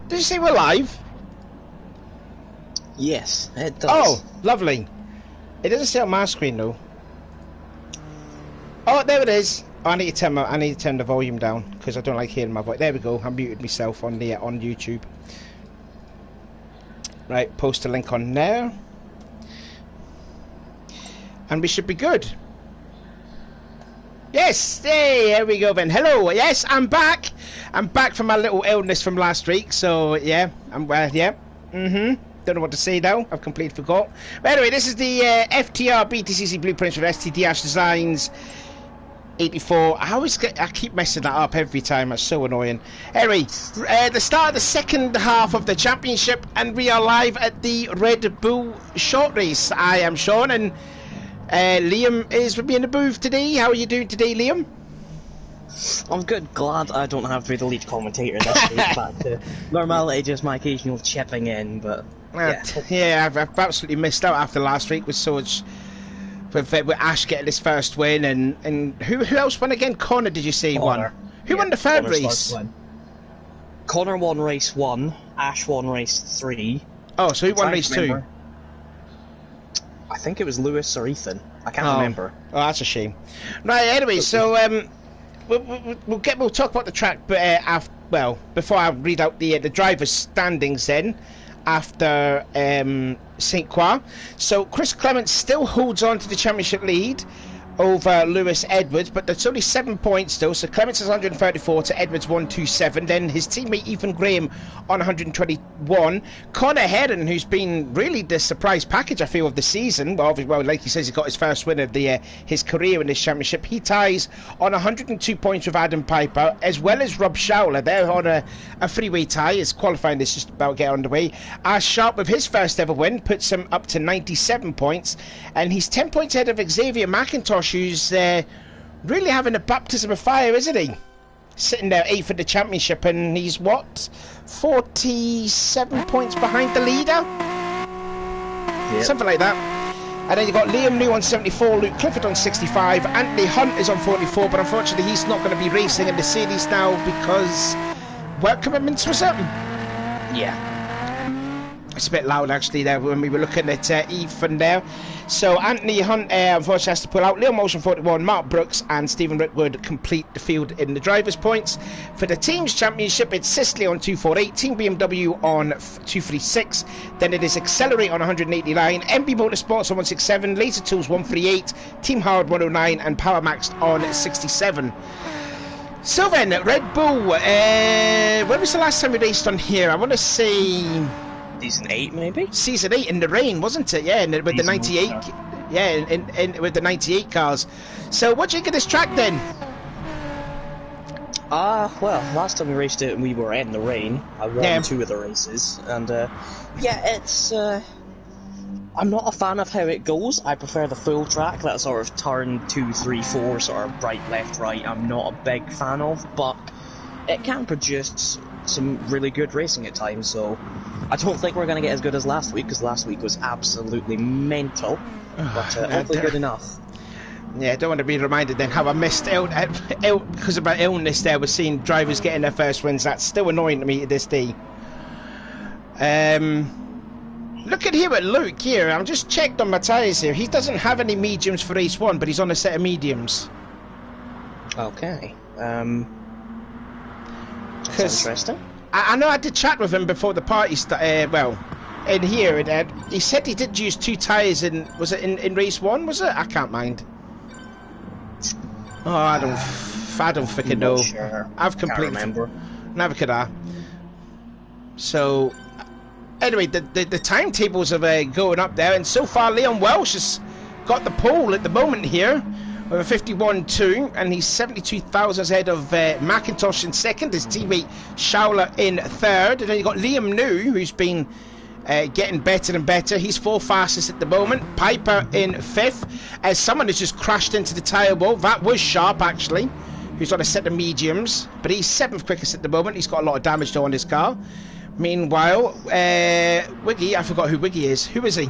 Did you say we're live? Yes, it does. Oh, lovely. It doesn't say on my screen though. Oh, there it is. Oh, I need to turn the volume down because I don't like hearing my voice. There we go. I muted myself on the on YouTube. Right, post a link on there, and we should be good. Yes, hey, there we go then. Hello, yes, I'm back. I'm back from my little illness from last week. So yeah, I'm yeah. Don't know what to say now. I've completely forgot. But anyway, this is the FTR BTCC blueprints with STDash84. I keep messing that up every time. It's so annoying. Anyway, the start of the second half of the championship, and we are live at the Red Bull short race. I am Sean, and Liam is with me in the booth today. How are you doing today, Liam? I'm good. Glad I don't have to be the lead commentator this week. Back to normality, just my occasional chipping in, but yeah, I've absolutely missed out after last week with so much. With Ash getting his first win, and who else won again? Connor, did you say Connor. won? Who won the third race? Connor won race 1, Ash won race 3. Oh, so who won race 2? I think it was Lewis or Ethan. I can't remember. Oh, that's a shame. Right, anyway, so we'll talk about the track, but before I read out the drivers' standings then. After St. Croix. So Chris Clements still holds on to the championship lead over Lewis Edwards, but there's only 7 points still. So Clements is 134 to Edwards 127. Then his teammate Ethan Graham on 121. Connor Heron, who's been really the surprise package, I feel, of the season. Well, like he says, he got his first win of his career in this championship. He ties on 102 points with Adam Piper, as well as Rob Schauler. They're on a three-way tie as qualifying is just about to get underway. Ash Sharp, with his first ever win, puts him up to 97 points, and he's 10 points ahead of Xavier McIntosh, who's really having a baptism of fire, isn't he? Sitting there 8th in the championship, and he's what, 47 points behind the leader? Yep. Something like that. And then you've got Liam New on 74, Luke Clifford on 65, Anthony Hunt is on 44, but unfortunately he's not going to be racing in the series now because work commitments or something. Yeah. It's a bit loud actually there when we were looking at Ethan there. So Anthony Hunt unfortunately has to pull out. Leo Motion 41, Mark Brooks and Stephen Rickwood complete the field in the drivers' points. For the teams championship, it's Sisley on 248, Team BMW on 236, then it is Accelerate on 189, MB Motorsports on 167, Laser Tools 138, Team Howard 109 and Power Maxed on 67. So then, Red Bull, when was the last time we raced on here? I want to say Season 8, maybe? Season 8 in the rain, wasn't it? Yeah, with the 98. Yeah, with the 98 cars. So, what do you think of this track then? Well, last time we raced it, we were in the rain. I won 2 of the races, and it's. I'm not a fan of how it goes. I prefer the full track, that sort of turn 2, 3, 4, sort of right, left, right. I'm not a big fan of, but it can produce some really good racing at times, so I don't think we're going to get as good as last week, because last week was absolutely mental, but hopefully good enough. Yeah, I don't want to be reminded then how I missed out because of my illness there. We're seeing drivers getting their first wins. That's still annoying to me to this day. Looking here at Luke here, I'm just checked on my tyres here. He doesn't have any mediums for race 1, but he's on a set of mediums. Okay. That's interesting. I know I did chat with him before the party started, in here, and he said he did use 2 tyres in, was it in race 1, was it? I can't mind. Oh, I don't freaking know. Sure. I've completely... Can't remember. Never could I. So, anyway, the timetables are going up there, and so far Leon Welsh has got the pole at the moment here, with a 51.2, and he's 72 thousandths ahead of McIntosh in second, his teammate Schauler in third, and then you've got Liam New, who's been getting better and better. He's 4th fastest at the moment. Piper in 5th, as someone has just crashed into the tyre wall. That was Sharp, actually, who's on a set of mediums, but he's 7th quickest at the moment. He's got a lot of damage on his car. Meanwhile, Wiggy, I forgot who Wiggy is. Who is he?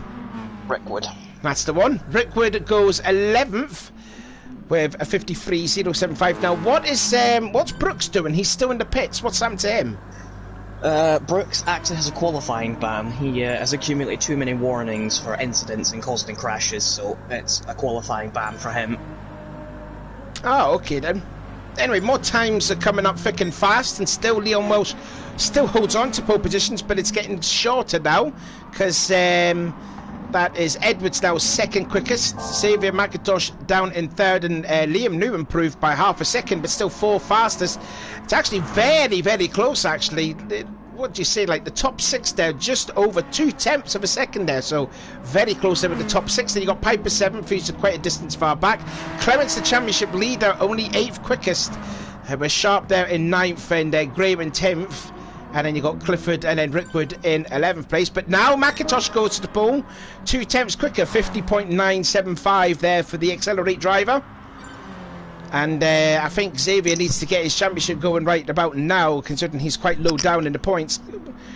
Rickwood. That's the one. Rickwood goes 11th. With a 53.075. Now, what's Brooks doing? He's still in the pits. What's happened to him? Brooks actually has a qualifying ban. He has accumulated too many warnings for incidents and causing crashes, so it's a qualifying ban for him. Oh, okay then. Anyway, more times are coming up thick and fast, and still Leon Welsh still holds on to pole positions, but it's getting shorter now, because that is Edwards now second quickest, Xavier McIntosh down in third, and Liam New improved by half a second, but still fourth fastest. It's actually very, very close, actually. What do you say, like the top six there, just over 2/10 of a second there, so very close there with the top six. Then you got Piper 7th, who's quite a distance far back. Clements, the championship leader, only 8th quickest. We're Sharp there in 9th, and Graham in 10th. And then you got Clifford and then Rickwood in 11th place. But now McIntosh goes to the pole, 2/10 quicker, 50.975 there for the Accelerate driver. And I think Xavier needs to get his championship going right about now, considering he's quite low down in the points.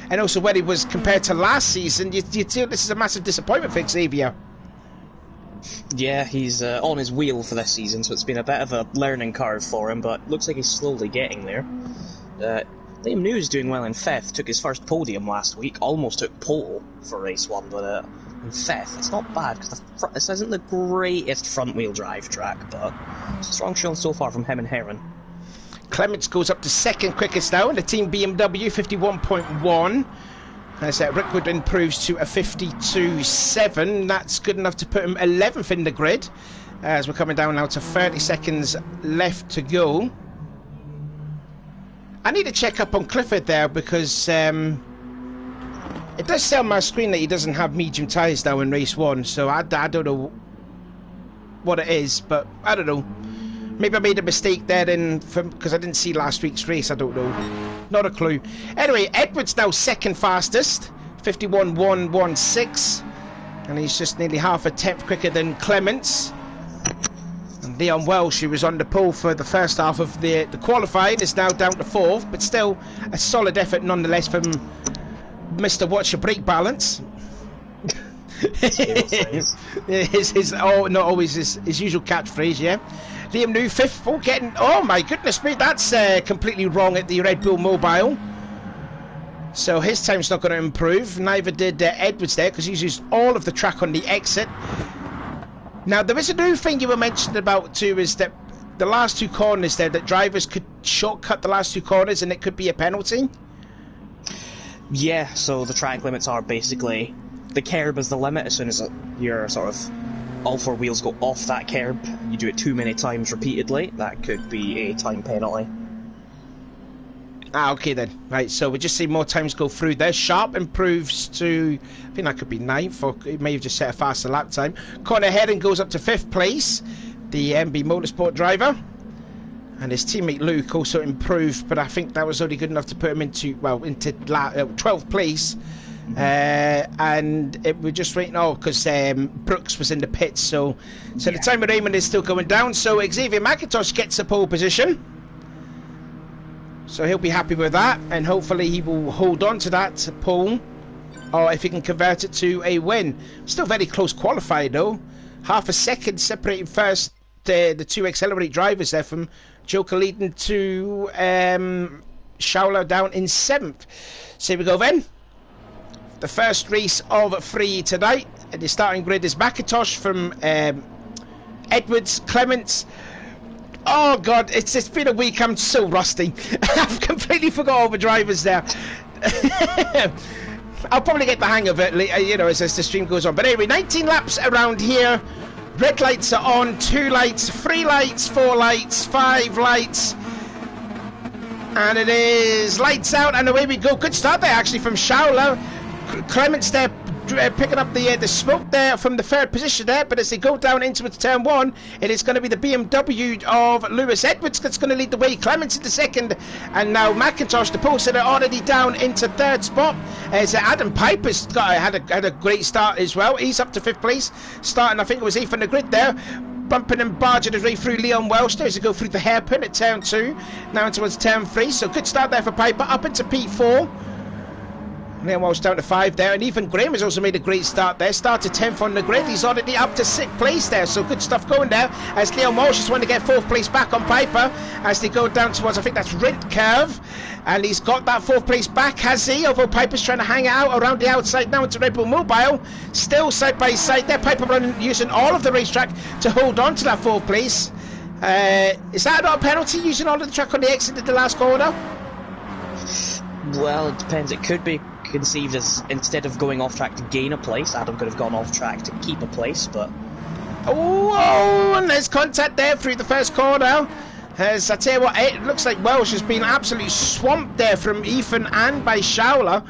And also where he was compared to last season, you feel this is a massive disappointment for Xavier. Yeah, he's on his wheel for this season, so it's been a bit of a learning curve for him, but looks like he's slowly getting there. Liam New is doing well in 5th, took his first podium last week, almost took pole for race 1, but in 5th, it's not bad, because this isn't the greatest front-wheel drive track, but it's a strong showing so far from him and Heron. Clements goes up to second quickest now in the team BMW, 51.1. As Rickwood improves to a 52.7, that's good enough to put him 11th in the grid, as we're coming down now to 30 seconds left to go. I need to check up on Clifford there, because it does say on my screen that he doesn't have medium tyres now in race 1, so I don't know what it is, but I don't know. Maybe I made a mistake there because I didn't see last week's race, I don't know. Not a clue. Anyway, Edwards now second fastest, 51.116, and he's just nearly half a tenth quicker than Clements. And Leon Welsh, who was on the pole for the first half of the qualifying, is now down to 4th, but still a solid effort nonetheless from Mr. Watch Your Brake Balance. Not always his usual catchphrase, yeah. Liam New 5th, oh my goodness me, that's completely wrong at the Red Bull Mobile. So his time's not going to improve. Neither did Edwards there, because he's used all of the track on the exit. Now, there is a new thing you were mentioning about too, is that the last 2 corners there, that drivers could shortcut the last 2 corners and it could be a penalty. Yeah, so the track limits are basically, the curb is the limit. As soon as your sort of all 4 wheels go off that curb, you do it too many times repeatedly, that could be a time penalty. Ah, okay then. Right, so we just see more times go through there. Sharp improves to, I think that could be 9th, or he may have just set a faster lap time. Connor Heron goes up to 5th place, the MB Motorsport driver. And his teammate Luke also improved, but I think that was only good enough to put him into 12th place. And we're just waiting, because Brooks was in the pits, so the time of Raymond is still going down. So Xavier McIntosh gets a pole position. So he'll be happy with that, and hopefully he will hold on to that pole, or if he can convert it to a win. Still very close qualified though. Half a second separating first the 2 Accelerate drivers there from Joker leading to Schauler down in 7th. So here we go then. The first race of 3 tonight. And the starting grid is McIntosh from Edwards, Clements. Oh god, it's been a week, I'm so rusty. I've completely forgot all the drivers there. I'll probably get the hang of it, as the stream goes on. But anyway, 19 laps around here. Red lights are on, 2 lights, 3 lights, 4 lights, 5 lights. And it is lights out, and away we go. Good start there, actually, from Schauler. Clements there picking up the smoke there from the 3rd position there, but as they go down into turn 1, it is going to be the BMW of Lewis Edwards that's going to lead the way. Clements into 2nd, and now McIntosh, the pole sitter, already down into 3rd spot. As Adam Piper's had a great start as well. He's up to 5th place, starting I think it was 8th on the grid there, bumping and barging his way through Leon Welsh there as he go through the hairpin at turn 2, now towards turn 3. So good start there for Piper, up into P4. Liam Walsh down to 5 there, and even Graham has also made a great start there. Started 10th on the grid. He's already up to 6th place there, so good stuff going there. As Liam Walsh is wanting to get 4th place back on Piper as they go down towards, I think that's Rint Curve, and he's got that 4th place back, has he? Although Piper's trying to hang out around the outside now into Red Bull Mobile. Still side by side there. Piper running, using all of the racetrack to hold on to that 4th place. Is that not a penalty, using all of the track on the exit at the last corner? Well, it depends. It could be conceived as, instead of going off track to gain a place, Adam could have gone off track to keep a place, but... Oh, and there's contact there through the first corner. As I tell you what, it looks like Welsh has been absolutely swamped there from Ethan and by Schauler.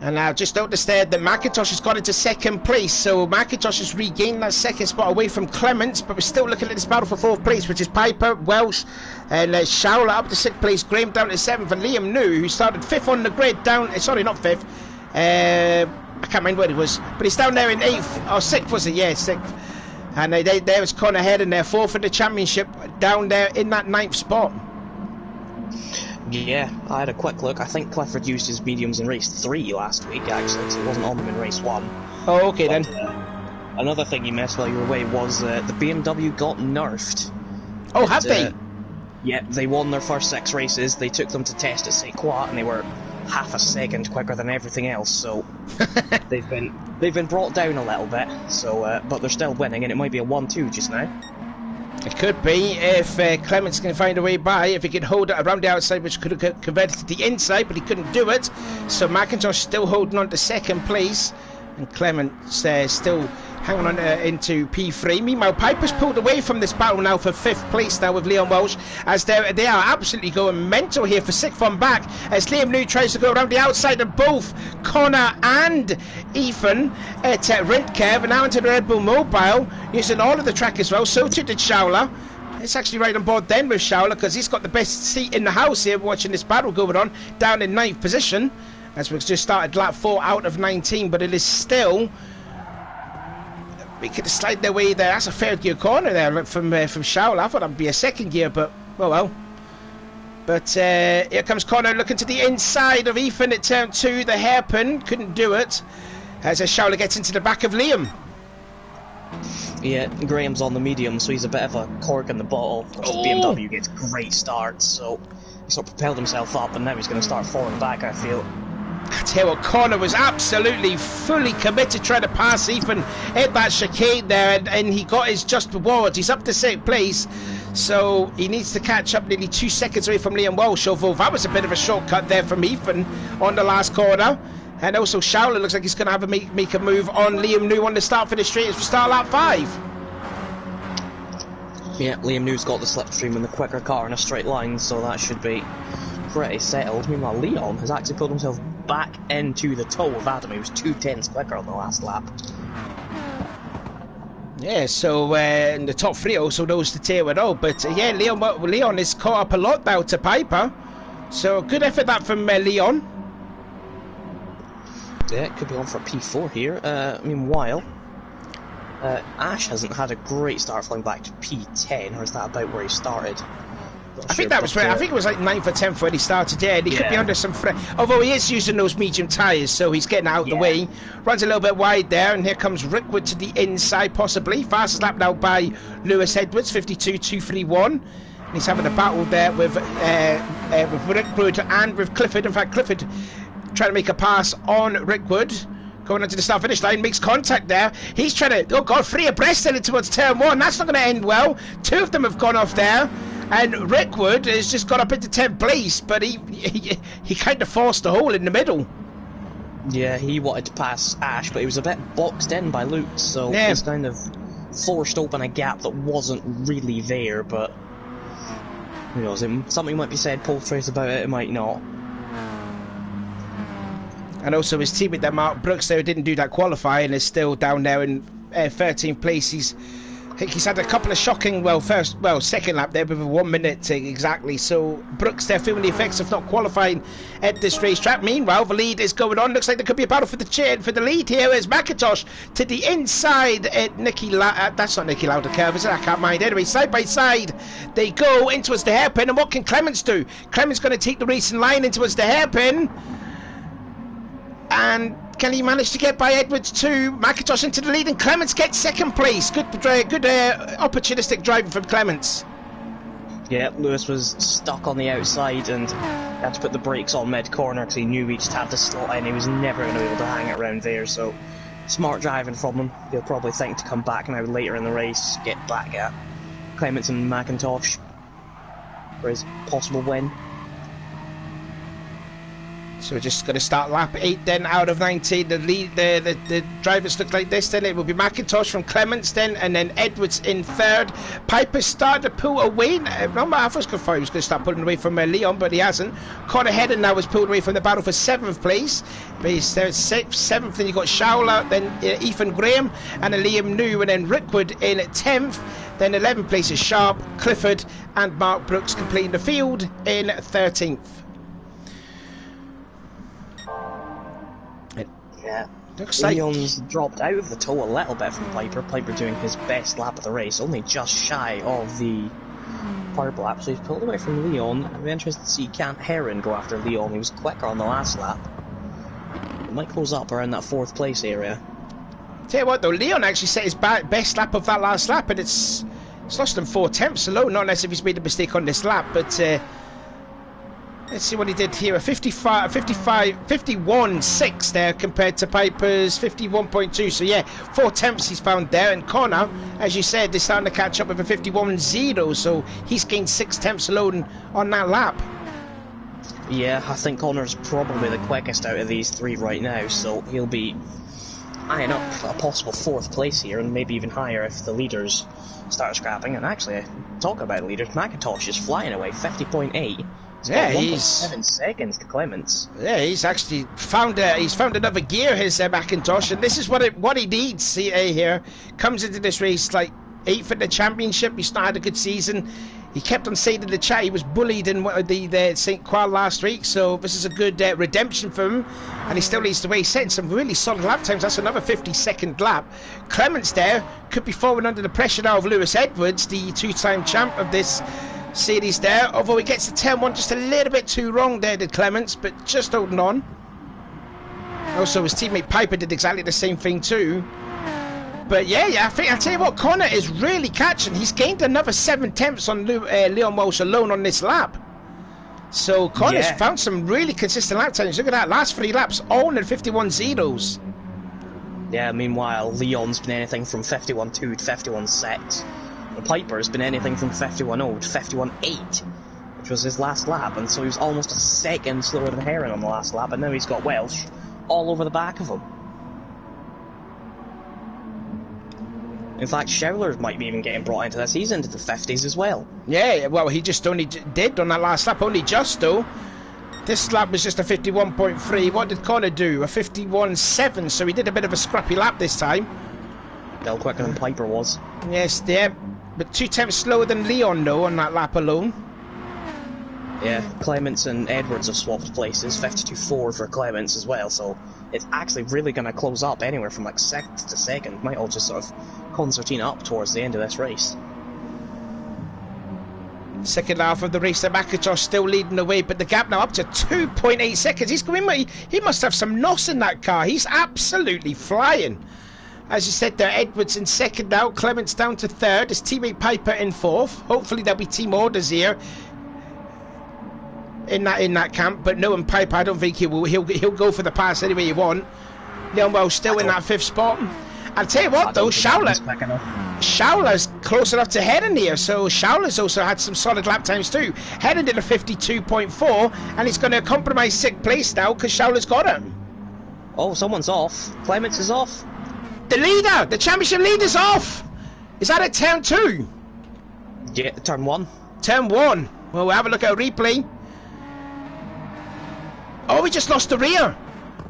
And now just noticed there that McIntosh has got into 2nd place, so McIntosh has regained that 2nd spot away from Clements, but we're still looking at this battle for 4th place, which is Piper, Welsh, and Schauler up to 6th place, Graham down to 7th, and Liam New, who started 5th on the grid, down, sorry, not 5th, I can't remember where he was, but he's down there in 8th, or 6th was it, yeah, 6th, and there was Connor Head in there, 4th in the championship, down there in that 9th spot. Yeah, I had a quick look. I think Clifford used his mediums in race 3 last week, actually, so he wasn't on them in race 1. Oh, okay but, then. Another thing you missed while you were away was the BMW got nerfed. Oh, have they? Yeah, they won their first 6 races. They took them to test at St. Croix, and they were half a second quicker than everything else. So they've been brought down a little bit. So, but they're still winning, and it might be a 1-2 just now. It could be if Clements can find a way by, if he can hold it around the outside, which could have converted to the inside, but he couldn't do it. So McIntosh still holding on to 2nd place, and Clements still hanging on into P3. Meanwhile, Piper's pulled away from this battle now for 5th place now with Leon Welsh, as they are absolutely going mental here for 6th on back, as Liam New tries to go around the outside of both Connor and Ethan at Rint Curve, and now into the Red Bull Mobile, using all of the track as well. So too did Schauler. It's actually right on board then with Schauler, because he's got the best seat in the house here watching this battle going on, down in 9th position, as we've just started lap 4 out of 19, but it is still... We could slide their way there. That's a 3rd gear corner there from Schauler. I thought that would be a 2nd gear, but oh well. But here comes Connor looking to the inside of Ethan at turn 2. The hairpin couldn't do it as Schauler gets into the back of Liam. Yeah, Graham's on the medium, so he's a bit of a cork in the bottle. Of course, the BMW gets great starts, so he sort of propelled himself up, and now he's going to start falling back, I feel. I tell you what, Connor was absolutely fully committed trying to pass Ethan at that chicane there, and he got his just rewards. He's up to 6th place, so he needs to catch up nearly 2 seconds away from Liam Walsh, although that was a bit of a shortcut there from Ethan on the last corner. And also Schauler looks like he's going to have to make a move on Liam New on the start for the straight as we start lap 5. Yeah, Liam New's got the slipstream and the quicker car in a straight line, so that should be pretty settled. Meanwhile, Leon has actually pulled himself back into the toe of Adam. He was 2/10 quicker on the last lap. Yeah, so in the top 3 also knows the tail at all, but yeah, Leon is caught up a lot now to Piper, so good effort that from Leon. Yeah, it could be on for P4 here. Meanwhile, Ash hasn't had a great start flying back to P10, or is that about where he started? I think that was where, I think it was like 9th or 10th when he started, yeah, and he could be under some although he is using those medium tyres, so he's getting out of the way. Runs a little bit wide there, and here comes Rickwood to the inside, possibly. Fastest lap now by Lewis Edwards, 52.231. And he's having a battle there with Rickwood and with Clifford. In fact, Clifford trying to make a pass on Rickwood. Going onto the start finish line, makes contact there. He's trying to, oh god, 3 abreast in towards turn 1. That's not going to end well. 2 of them have gone off there. And Rickwood has just got up into 10th place, but he kind of forced a hole in the middle. Yeah, he wanted to pass Ash, but he was a bit boxed in by Luke, so he's kind of forced open a gap that wasn't really there, but who knows, something might be said, Paul Trace, about it, it might not. And also his teammate there, Mark Brooks, there didn't do that qualifying, is still down there in 13th place. I think he's had a couple of shocking, second lap there with 1 minute exactly. So Brooks there feeling the effects of not qualifying at this racetrack. Meanwhile, the lead is going on. Looks like there could be a battle for the lead here. Is McIntosh to the inside at that's not Nicky Lauda curve, is it? I can't mind. Anyway, side by side they go in towards the hairpin. And what can Clements do? Clements going to take the racing line in towards the hairpin. And can he manage to get by Edwards too? McIntosh into the lead, and Clements gets second place. Good opportunistic driving from Clements. Yeah, Lewis was stuck on the outside and had to put the brakes on mid-corner because he knew he just had to slot in. He was never going to be able to hang it around there, so smart driving from him. He'll probably think to come back now later in the race, get back at Clements and McIntosh for his possible win. So we're just going to start lap 8 then out of 19. The lead, the drivers look like this then. It will be McIntosh from Clements then, and then Edwards in third. Piper started to pull away. Remember, I was going to start pulling away from Leon, but he hasn't. Connor Hedden now was pulled away from the battle for 7th place. But he's there 7th, then you got Showler, then Ethan Graham, and Liam New, and then Rickwood in 10th. Then 11th place is Sharp, Clifford, and Mark Brooks completing the field in 13th. Yeah, looks like Leon's dropped out of the tow a little bit from Piper. Piper doing his best lap of the race, only just shy of the purple lap, so he's pulled away from Leon. I'd be interested to see Kant Heron go after Leon. He was quicker on the last lap. It might close up around that 4th place area. Tell you what though, Leon actually set his best lap of that last lap, and it's lost him 4 tenths alone, not unless if he's made a mistake on this lap, but let's see what he did here. A 51.6 there compared to Piper's 51.2. So yeah, 4 tenths he's found there. And Connor, as you said, they're starting to catch up with a 51.0. So he's gained 6 tenths alone on that lap. Yeah, I think Connor's probably the quickest out of these 3 right now. So he'll be eyeing up a possible 4th place here, and maybe even higher if the leaders start scrapping. And actually, talking about leaders, McIntosh is flying away, 50.8. Yeah, he's 7 seconds to Clements. Yeah, he's actually found another gear, his McIntosh, and this is what he needs. Here comes into this race like 8th in the championship. He's not had a good season. He kept on saying in the chat he was bullied in the St. Qual last week, so this is a good redemption for him, and he still leads the way. He's setting some really solid lap times. That's another 52nd lap. Clements there could be falling under the pressure now of Lewis Edwards, the 2-time champ of this series there, although he gets the turn 1 just a little bit too wrong there, did Clements, but just holding on. Also his teammate Piper did exactly the same thing too. But yeah, I think I'll tell you what, Connor is really catching. He's gained another 7 tenths on Leon Walsh alone on this lap. So Connor's found some really consistent lap times. Look at that, last 3 laps all in 51.0s. Yeah, meanwhile Leon's been anything from 51.2 to 51.6. Piper's been anything from 51.0 to 51.8, which was his last lap, and so he was almost a second slower than Heron on the last lap, and now he's got Welsh all over the back of him. In fact, Schouler might be even getting brought into this. He's into the 50s as well. Yeah, well, he just only did on that last lap, only just though. This lap was just a 51.3. What did Connor do? A 51.7, so he did a bit of a scrappy lap this time. Still quicker than Piper was. Yes, yeah. But 2 tenths slower than Leon, though, on that lap alone. Yeah, Clements and Edwards have swapped places, 52.4 for Clements as well, so it's actually really going to close up anywhere from like 6th to 2nd. Might all just sort of concertina up towards the end of this race. Second half of the race, the McIntosh still leading the way, but the gap now up to 2.8 seconds. He's going. He must have some NOS in that car. He's absolutely flying. As you said there, Edwards in 2nd now, Clements down to 3rd, his teammate Piper in 4th. Hopefully there'll be team orders here in that camp, but knowing Piper, I don't think he'll go for the pass any way you want. Leon Welsh still in that 5th spot. I'll tell you what though, Schouler's close enough to Heron here, so Schouler's also had some solid lap times too. Heron did a 52.4, and he's going to compromise 6th place now because Schouler's got him. Oh, someone's off. Clements is off. The leader! The championship leader's off! Is that at turn 2? Yeah, turn 1. Turn 1. Well, we'll have a look at a replay. Oh, we just lost the rear.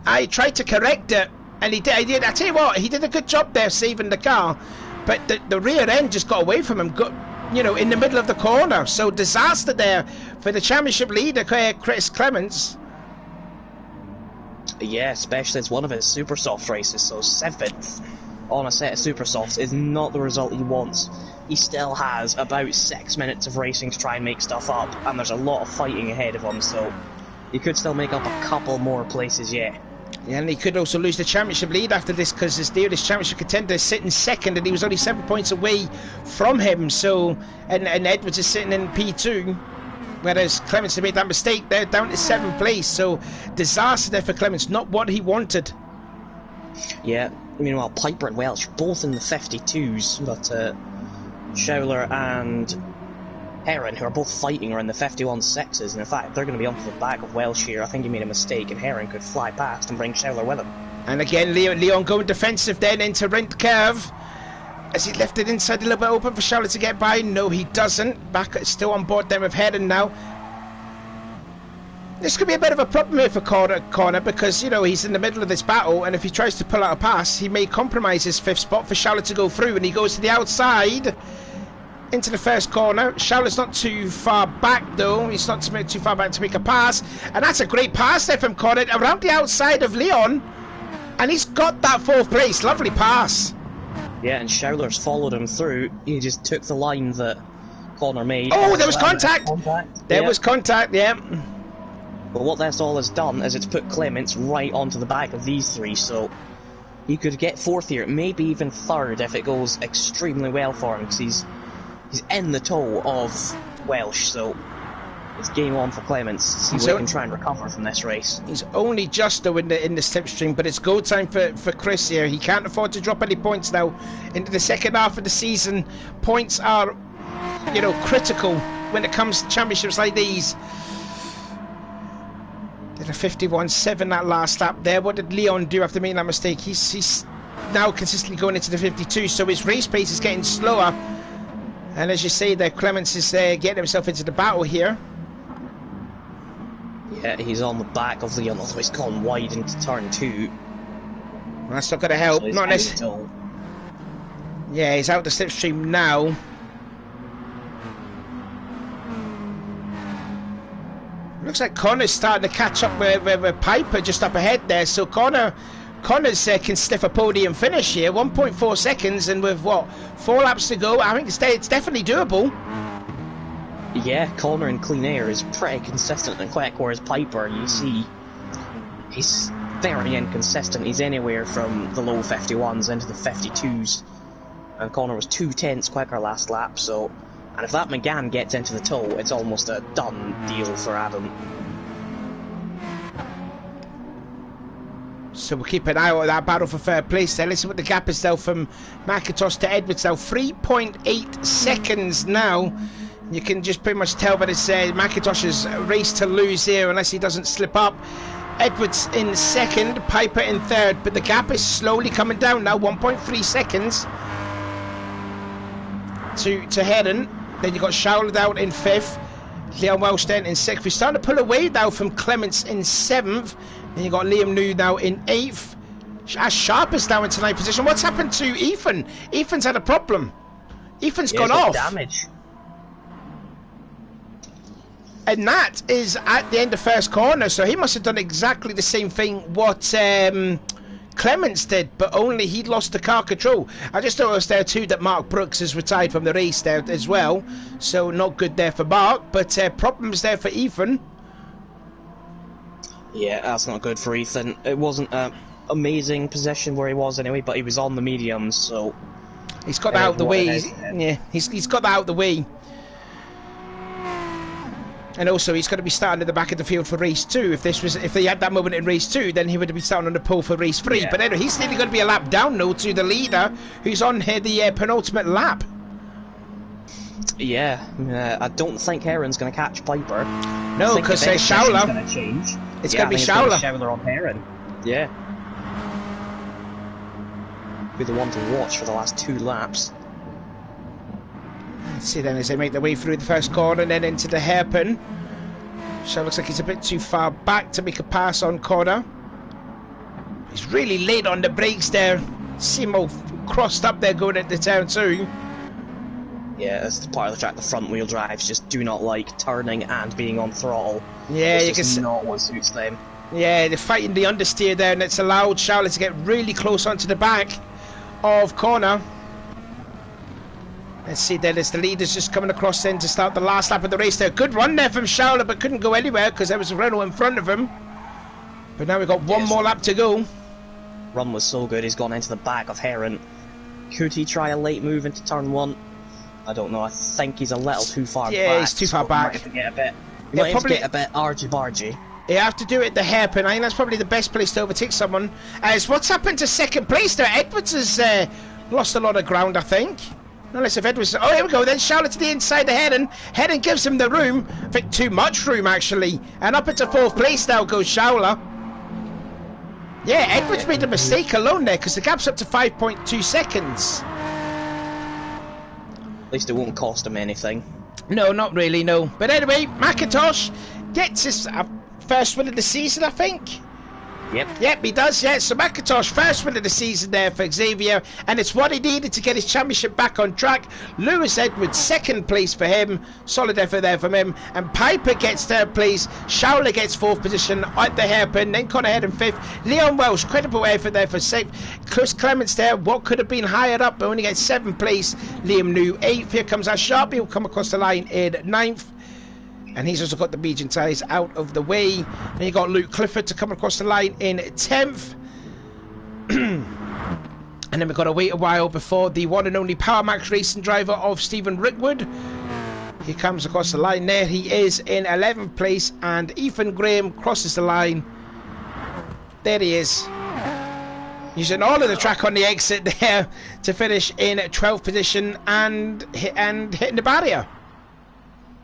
I tried to correct it, and he did. I tell you what, he did a good job there saving the car, but the rear end just got away from him, in the middle of the corner. So disaster there for the championship leader, Chris Clements. Yeah, especially it's one of his super soft races, so 7th on a set of super softs is not the result he wants. He still has about 6 minutes of racing to try and make stuff up, and there's a lot of fighting ahead of him, so he could still make up a couple more places yet. Yeah, and he could also lose the championship lead after this, because his dearest championship contender is sitting second, and he was only 7 points away from him. So, and Edwards is sitting in P2, whereas Clements had made that mistake. They're down to 7th place. So, disaster there for Clements, not what he wanted. Yeah, meanwhile, Piper and Welch both in the 52s, but Schouler and Heron, who are both fighting, are in the 51.6s, and in fact, they're going to be onto the back of Welsh here. I think he made a mistake, and Heron could fly past and bring Schouler with him. And again, Leon going defensive then into Rent Curve. As he left it inside a little bit open for Schouler to get by. No, he doesn't. Back still on board then with Heron now. This could be a bit of a problem here for Corner, because, you know, he's in the middle of this battle, and if he tries to pull out a pass, he may compromise his 5th spot for Schouler to go through, and he goes to the outside into the first corner. Schouler's not too far back, though. He's not too far back to make a pass, and that's a great pass there from Corner around the outside of Leon, and he's got that 4th place. Lovely pass. Yeah, and Schouler's followed him through. He just took the line that Corner made. Oh, there was contact! There was contact, yeah. But what that's all has done is it's put Clements right onto the back of these three, so he could get 4th here, maybe even 3rd if it goes extremely well for him, because he's in the toe of Welsh, so it's game on for Clements. See what he can try and recover from this race. He's only just though in the slipstream, but it's go time for Chris here. He can't afford to drop any points now into the second half of the season. Points are, you know, critical when it comes to championships like these. Did a 51.7 that last lap there. What did Leon do after making that mistake? He's now consistently going into the 52, so his race pace is getting slower. And as you say there, Clements is getting himself into the battle here. Yeah, he's on the back of Leon, although he's gone wide into turn 2. Well, that's not going to help. So not necessarily. Yeah, he's out the slipstream now. Looks like Connor's starting to catch up with Piper just up ahead there. So Connor's can sniff a podium finish here. 1.4 seconds, and with what, 4 laps to go, I think it's definitely doable. Yeah, Connor in clean air is pretty consistent and quick, whereas Piper, you see, he's very inconsistent. He's anywhere from the low 51s into the 52s. And Connor was 2/10 quicker last lap, so... And if that McGann gets into the toe, it's almost a done deal for Adam. So we'll keep an eye on that battle for 3rd place there. Listen what the gap is though from McIntosh to Edwards now. 3.8 seconds now. You can just pretty much tell by this McIntosh's race to lose here unless he doesn't slip up. Edwards in 2nd, Piper in 3rd, but the gap is slowly coming down now. 1.3 seconds to Heron. Then you've got Schouler out in 5th, Leon Welsh then in 6th. We're starting to pull away now from Clements in 7th. Then you've got Liam New now in 8th. As Sharp is now into 9th position. What's happened to Ethan? Ethan's had a problem. Ethan's gone off. Damage. And that is at the end of 1st corner, so he must have done exactly the same thing what Clements did, but only he'd lost the car control. I just noticed there too that Mark Brooks has retired from the race there as well, so not good there for Mark, but problems there for Ethan. Yeah, that's not good for Ethan. It wasn't an amazing position where he was anyway, but he was on the mediums, so... He's got that out of the way. He's got that out of the way. And also, he's going to be starting at the back of the field for race 2. If he had that moment in race 2, then he would be starting on the pole for race 3. Yeah. But anyway, he's nearly going to be a lap down now to the leader, who's on here the penultimate lap. Yeah, I don't think Heron's going to catch Piper. No, because Schouler. Going to change. It's going to be Schouler. Schouler on Heron. Yeah. Be the one to watch for the last 2 laps. Let's see then as they make their way through the 1st corner and then into the hairpin. So it looks like he's a bit too far back to make a pass on corner. He's really late on the brakes there. See him all crossed up there going into turn 2. Yeah, that's the part of the track the front wheel drives just do not like, turning and being on throttle. Yeah, it's just not what suits them. Yeah, they're fighting the understeer there, and it's allowed Schouler to get really close onto the back of corner. Let's see then as the leader's just coming across then to start the last lap of the race there. Good run there from Schouler, but couldn't go anywhere because there was a Renault in front of him. But now we've got one more lap to go. Run was so good, he's gone into the back of Heron. Could he try a late move into turn 1? I don't know, I think he's a little too far back. Yeah, he's too far back. He might have to get a bit argy-bargy. You have to do it at the hairpin. I think that's probably the best place to overtake someone. As what's happened to second place there? Edwards has lost a lot of ground, I think. Unless if Edwards... Oh, here we go. Then Charlotte to the inside of Heron. Heron gives him the room. I think too much room, actually. And up into 4th place now goes Showler. Yeah, Edwards made a mistake alone there because the gap's up to 5.2 seconds. At least it won't cost him anything. No, not really, no. But anyway, McIntosh gets his first win of the season, I think. Yep, he does, yeah. So McIntosh, first win of the season there for Xavier, and it's what he needed to get his championship back on track. Lewis Edwards, 2nd place for him. Solid effort there from him. And Piper gets 3rd place. Showler gets 4th position at the hairpin. Then Connor Head in 5th. Leon Welsh, credible effort there for 6th. Chris Clements there, what could have been higher up, but only gets 7th place. Liam New 8th. Here comes Ash Sharpie, who'll come across the line in 9th. And he's also got the medium tyres out of the way. Then you got Luke Clifford to come across the line in 10th. And then we've got to wait a while before the one and only Power Max racing driver of Stephen Rickwood. He comes across the line there. He is in 11th place. And Ethan Graham crosses the line. There he is. Using all of the track on the exit there to finish in 12th position and hitting the barrier.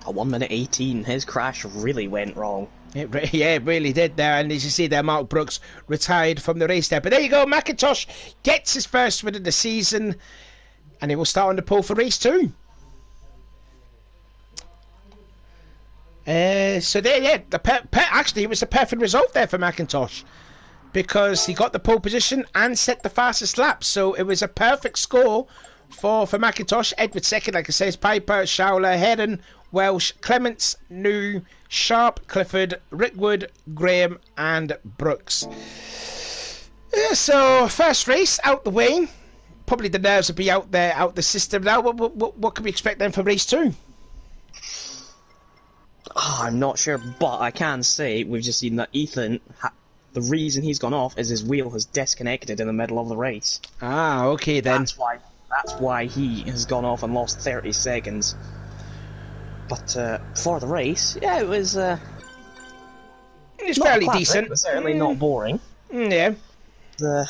A 1:18. His crash really went wrong. It really did there. And as you see there, Mark Brooks retired from the race there. But there you go, McIntosh gets his first win of the season, and he will start on the pole for race 2. So there, yeah, actually it was the perfect result there for McIntosh, because he got the pole position and set the fastest lap. So it was a perfect score for McIntosh. Edwards 2nd, like I said, Piper, Showler, Heron, Welsh, Clements, New, Sharp, Clifford, Rickwood, Graham and Brooks. Yeah, so first race out the way. Probably the nerves will be out there, out the system now. What can we expect then for race 2? Oh, I'm not sure, but I can say we've just seen that Ethan, the reason he's gone off is his wheel has disconnected in the middle of the race. Ah, okay then. That's why he has gone off and lost 30 seconds. But for the race, yeah, it was fairly decent. But certainly not boring. Yeah. I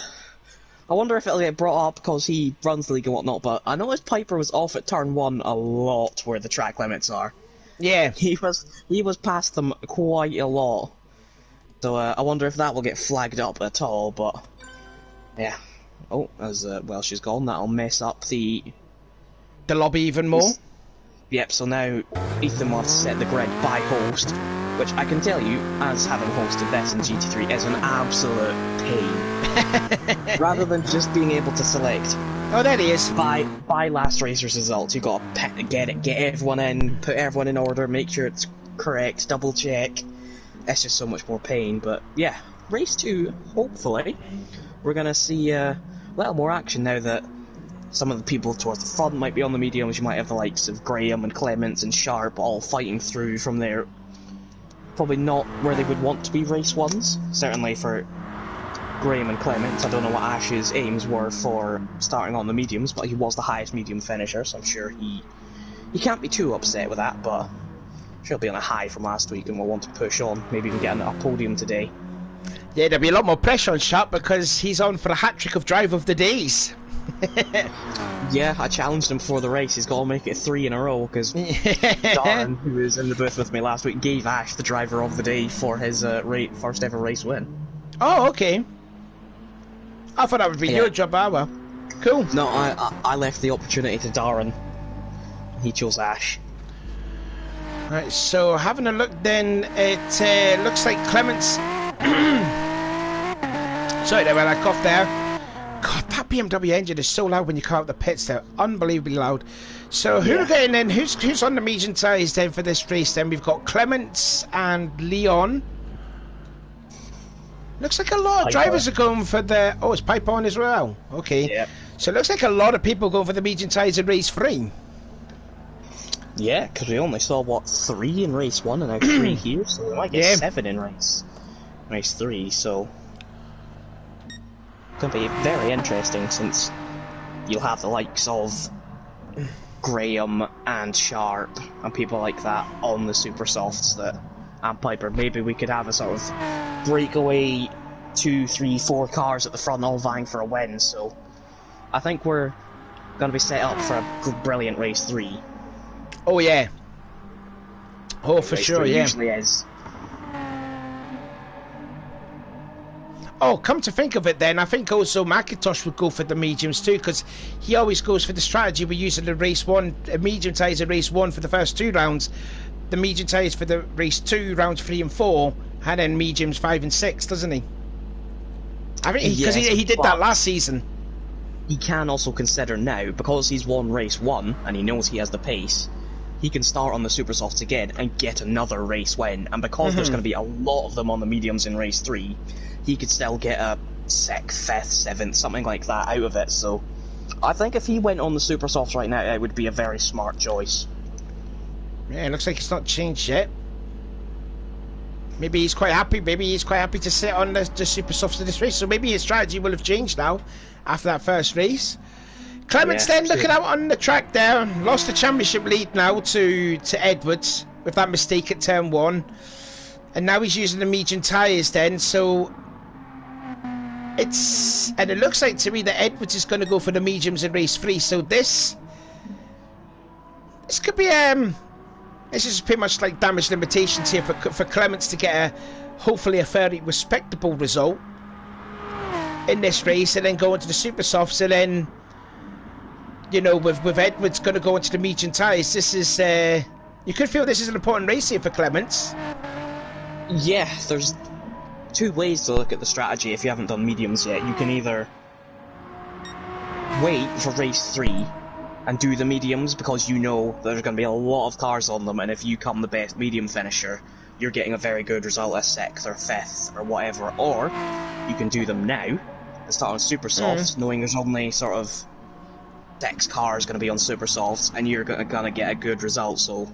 wonder if it'll get brought up because he runs the league and whatnot, but I noticed Piper was off at turn 1 a lot where the track limits are. Yeah. He was past them quite a lot. So I wonder if that will get flagged up at all, but yeah. Oh, as Welsh is gone, that'll mess up the lobby even more. Yep, so now Ethan will have to set the grid by host, which I can tell you, as having hosted this in GT3, is an absolute pain. Rather than just being able to select. Oh, there he is. By last racer's results, you got to get everyone in, put everyone in order, make sure it's correct, double check. It's just so much more pain, but yeah, race 2, hopefully, we're going to see a little more action now that some of the people towards the front might be on the mediums. You might have the likes of Graham and Clements and Sharp all fighting through from there. Probably not where they would want to be race 1s. Certainly for Graham and Clements. I don't know what Ash's aims were for starting on the mediums, but he was the highest medium finisher, so I'm sure he can't be too upset with that, but I'm sure he'll be on a high from last week and will want to push on. Maybe even get a podium today. Yeah, there'll be a lot more pressure on Sharp because he's on for a hat-trick of drive of the days. Yeah, I challenged him for the race. He's got to make it 3 in a row because Darren, who was in the booth with me last week, gave Ash the driver of the day for his first ever race win. Oh, okay. I thought that would be your job, well. Cool. No, I left the opportunity to Darren. He chose Ash. Right, so having a look then, it looks like Clements... Sorry, there went that cough there. God, that BMW engine is so loud when you come out the pits. They're unbelievably loud. So who are getting in? Who's on the medium tyres then for this race then? We've got Clements and Leon. Looks like a lot of drivers are going for the... Oh, it's Pipe on as well. Okay. Yep. So it looks like a lot of people go for the medium tyres in race 3. Yeah, because we only saw, 3 in race 1 and now 3 here, so we might get 7 in race race 3, so it's going to be very interesting since you'll have the likes of Graham and Sharp and people like that on the super softs and Piper. Maybe we could have a sort of breakaway 2, 3, 4 cars at the front all vying for a win, so I think we're going to be set up for a brilliant race 3. Oh yeah. Oh, for race sure, 3 yeah. usually is. Oh, come to think of it then, I think also McIntosh would go for the mediums too, because he always goes for the strategy we're using the race 1, medium tyres in race 1 for the first 2 rounds, the medium tyres for the race 2, rounds 3 and 4, and then mediums 5 and 6, doesn't he? I think because he did that last season. He can also consider now, because he's won race 1 and he knows he has the pace, he can start on the super softs again and get another race win, and because there's going to be a lot of them on the mediums in race 3, he could still get a 6th, 5th, 7th, something like that out of it. So I think if he went on the super softs right now, it would be a very smart choice. Yeah, it looks like it's not changed yet. Maybe he's quite happy. Maybe he's quite happy to sit on the super softs of this race. So maybe his strategy will have changed now after that first race. Clements then looking out on the track there, lost the championship lead now to Edwards with that mistake at turn 1, and now he's using the medium tyres then. So it looks like to me that Edwards is going to go for the mediums in race 3. So this could be this is pretty much like damage limitations here for Clements to get hopefully a fairly respectable result in this race, and then go into the super softs, and then, you know, with Edwards going to go into the medium tyres, this is you could feel this is an important race here for Clements. Yeah, there's 2 ways to look at the strategy if you haven't done mediums yet. You can either wait for race 3 and do the mediums because you know there's going to be a lot of cars on them, and if you come the best medium finisher, you're getting a very good result as 6th or 5th or whatever. Or you can do them now and start on super softs, knowing there's only sort of 6 cars going to be on super softs, and you're going to get a good result. So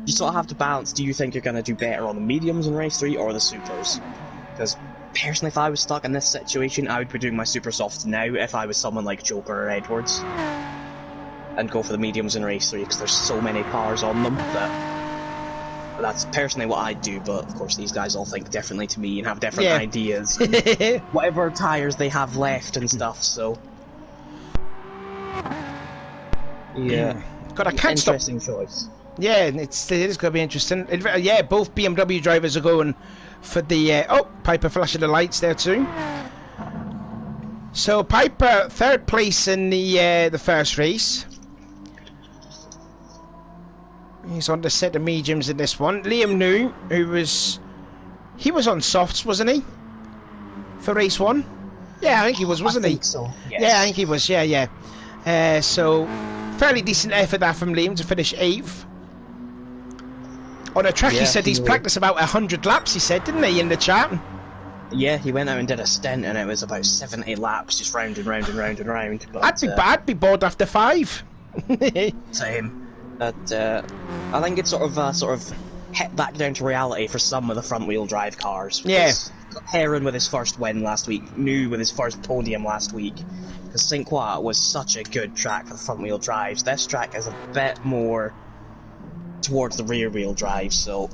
you sort of have to balance. Do you think you're going to do better on the mediums in race 3 or the supers? Because personally, if I was stuck in this situation, I would be doing my super softs now if I was someone like Joker or Edwards, and go for the mediums in race 3 because there's so many cars on them that's personally what I'd do. But of course these guys all think differently to me and have different ideas and whatever tyres they have left and stuff, so yeah. God, I can't interesting choice. Yeah, it is going to be interesting. Yeah, both BMW drivers are going for the Piper flashing the lights there too. So Piper 3rd place in the first race. He's on the set of mediums in this one. Liam New, he was on softs, wasn't he? For race 1? Yeah, I think he was, wasn't he? I think so, yes. Yeah, I think he was, yeah. So, fairly decent effort there from Liam to finish 8th. On a track, he said he's practiced about 100 laps, he said, didn't he, in the chat? Yeah, he went out and did a stint, and it was about 70 laps, just round and round and round and round. But, I'd be bored after 5. Same. But I think it's sort of hit back down to reality for some of the front-wheel drive cars. Yeah. Heron with his first win last week, New with his first podium last week. Because St. Croix was such a good track for the front-wheel drives. This track is a bit more towards the rear-wheel drive, so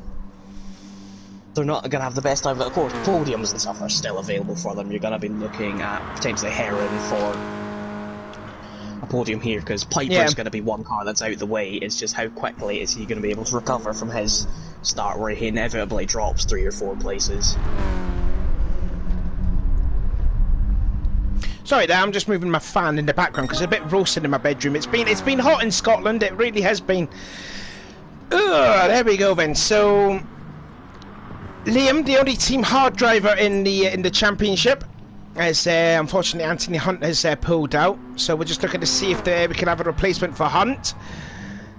they're not going to have the best time. But of course, podiums and stuff are still available for them. You're going to be looking at potentially Heron for a podium here, because Piper's going to be one car that's out of the way. It's just how quickly is he going to be able to recover from his start where he inevitably drops 3 or 4 places. Sorry there, I'm just moving my fan in the background because it's a bit roasting in my bedroom. It's been hot in Scotland, it really has been. Ugh, there we go then. So Liam, the only team hard driver in the championship, as unfortunately Anthony Hunt has pulled out, so we're just looking to see if we can have a replacement for Hunt,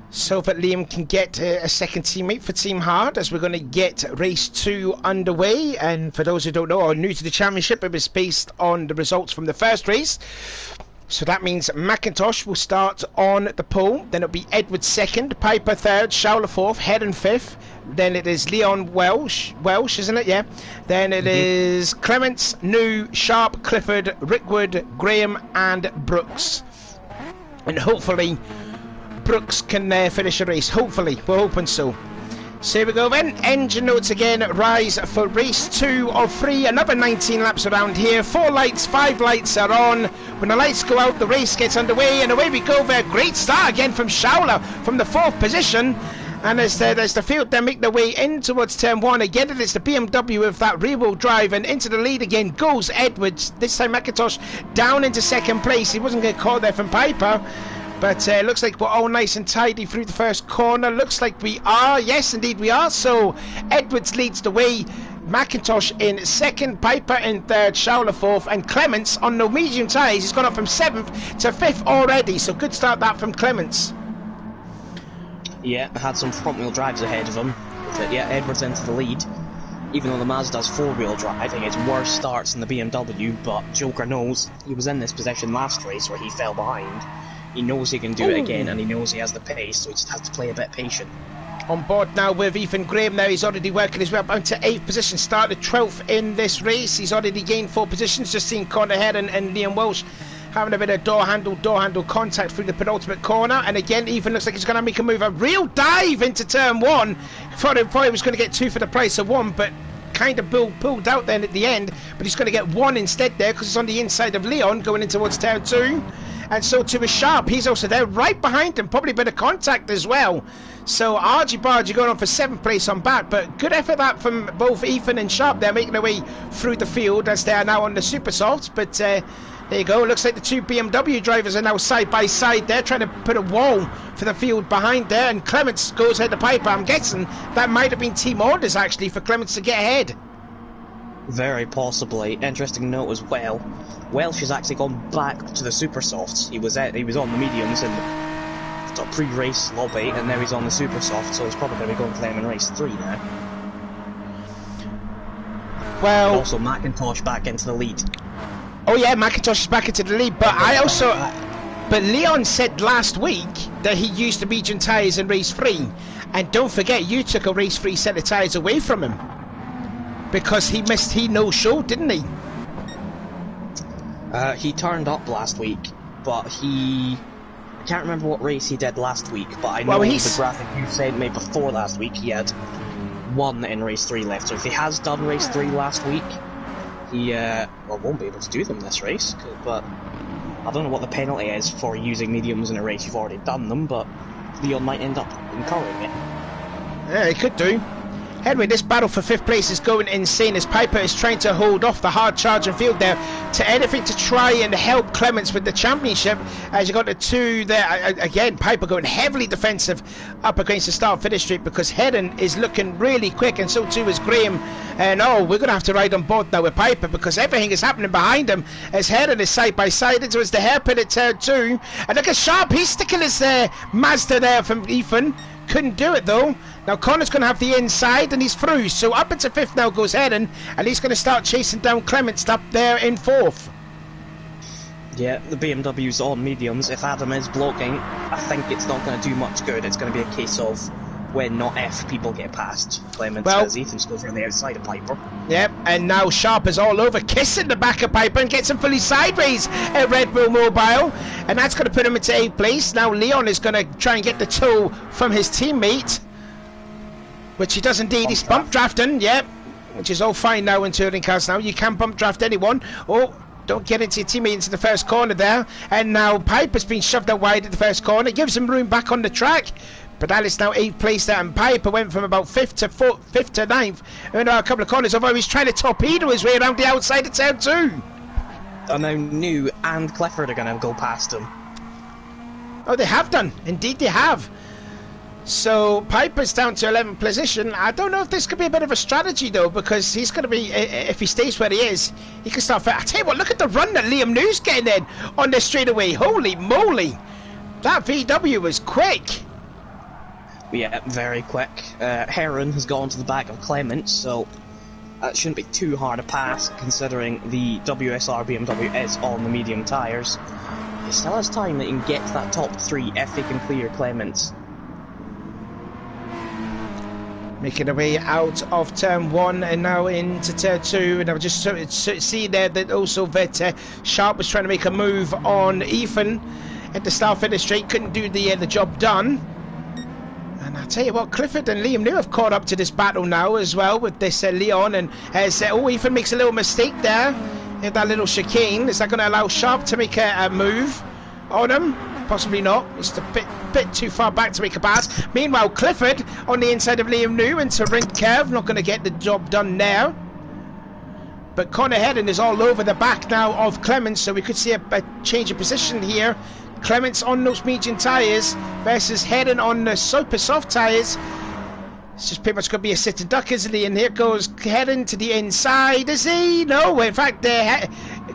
so that Liam can get a second teammate for Team Hard, as we're going to get race 2 underway. And for those who don't know or are new to the championship, it was based on the results from the first race. So that means McIntosh will start on the pole. Then it'll be Edwards second, Piper third, Schauler fourth, Heron fifth. Then it is Leon Welsh, isn't it? Yeah. Then it is Clements, New, Sharp, Clifford, Rickwood, Graham, and Brooks. And hopefully Brooks can finish a race. Hopefully, we're hoping so. So here we go then. Engine notes again. Rise for race 2 of 3. Another 19 laps around here. 4 lights, 5 lights are on. When the lights go out, the race gets underway, and away we go there. Great start again from Schauler from the 4th position. And as the field then make their way in towards turn 1 again, and it's the BMW with that rear-wheel drive, and into the lead again goes Edwards. This time McIntosh down into 2nd place. He wasn't getting caught there from Piper. But it looks like we're all nice and tidy through the first corner. Looks like we are. Yes, indeed we are. So Edwards leads the way. McIntosh in 2nd, Piper in 3rd, Schauler 4th, and Clements on no medium tyres. He's gone up from 7th to 5th already. So good start that from Clements. Yeah, had some front-wheel drives ahead of him. But yeah, Edwards into the lead. Even though the Mazda's 4-wheel drive, I think it's worse starts than the BMW, but Joker knows he was in this position last race where he fell behind. He knows he can do it again, and he knows he has the pace, so he just has to play a bit patient. On board now with Ethan Graham. Now he's already working his way up into 8th position, started 12th in this race. He's already gained 4 positions, just seen Connor Head and Liam Welsh having a bit of door handle contact through the penultimate corner. And again, Ethan looks like he's going to make a move, a real dive into turn 1. Thought he was going to get 2 for the price of 1, but kind of pulled out then at the end. But he's going to get 1 instead there, because it's on the inside of Leon going in towards turn 2. And so too is Sharp. He's also there right behind him, probably a bit of contact as well. So argy-bargy going on for 7th place on back, but good effort that from both Ethan and Sharp. They're making their way through the field as they are now on the Super Softs. But there you go. Looks like the 2 BMW drivers are now side by side there, trying to put a wall for the field behind there. And Clements goes ahead to Piper. I'm guessing that might have been team orders actually for Clements to get ahead. Very possibly. Interesting note as well. Welsh has actually gone back to the Super Softs. He was on the mediums in the pre-race lobby, and now he's on the Super Soft, so he's probably going to be going for them in race 3 now. Well, and also McIntosh back into the lead. Oh yeah, McIntosh is back into the lead, but but Leon said last week that he used the medium tyres in race 3, and don't forget you took a race 3 set of tyres away from him because he no-showed, didn't he? He turned up last week, but I can't remember what race he did last week, but I know the graphic you sent me before last week, he had 1 in race 3 left. So if he has done race 3 last week, he won't be able to do them this race, but I don't know what the penalty is for using mediums in a race you've already done them, but Leon might end up incurring it. Yeah, he could do. Anyway, this battle for 5th place is going insane as Piper is trying to hold off the hard charging field there to anything to try and help Clements with the championship. As you got the 2 there, again, Piper going heavily defensive up against the start-finish straight because Heron is looking really quick, and so too is Graham. And we're going to have to ride on board now with Piper because everything is happening behind him as Heron is side by side into the hairpin at turn 2. And look at Sharp, he's sticking his Mazda there from Ethan. Couldn't do it though. Now Connor's going to have the inside and he's through. So up into 5th now goes Heron, and he's going to start chasing down Clements up there in 4th. Yeah, the BMW's on mediums. If Adam is blocking, I think it's not going to do much good. It's going to be a case of when, not if, people get past Clements, as Ethan's goes around the outside of Piper. Yep, and now Sharp is all over, kissing the back of Piper and gets him fully sideways at Red Bull Mobile. And that's going to put him into 8th place. Now Leon is going to try and get the toe from his teammate, which he does indeed. He's bump drafting, yep, which is all fine now in touring cars now. You can bump draft anyone. Oh, don't get into your teammate into the first corner there. And now Piper's been shoved out wide at the first corner. It gives him room back on the track. But that is now 8th place there, and Piper went from about 5th to 9th in a couple of corners, although he's trying to torpedo his way around the outside of turn 2. And now New and Clifford are going to go past him. Oh, they have done. Indeed they have. So Piper's down to 11th position. I don't know if this could be a bit of a strategy though, because he's going to be, if he stays where he is, he can start. I tell you what, look at the run that Liam New's getting in on the straightaway. Holy moly, that VW was quick. Yeah, very quick. Heron has gone to the back of Clements, so that shouldn't be too hard a pass considering the WSR BMW is on the medium tyres. still has time that he can get to that top 3 if he can clear Clements. Making their way out of turn 1 and now into turn 2, and I was just see there that also that Sharp was trying to make a move on Ethan at the start of the straight, couldn't do the job done. And I'll tell you what, Clifford and Liam New have caught up to this battle now as well with this Leon, and as Ethan makes a little mistake there in that little chicane. Is that going to allow Sharp to make a move on him? Possibly not. It's a bit too far back to make a pass. Meanwhile, Clifford on the inside of Liam New into Rink Curve, not going to get the job done there. But Connor Hedden is all over the back now of Clements, so we could see a change of position here. Clements on those medium tyres versus Hedden on the super soft tyres. It's just pretty much going to be a sit and duck, isn't he? And here goes Hedden to the inside. Is he? No, in fact,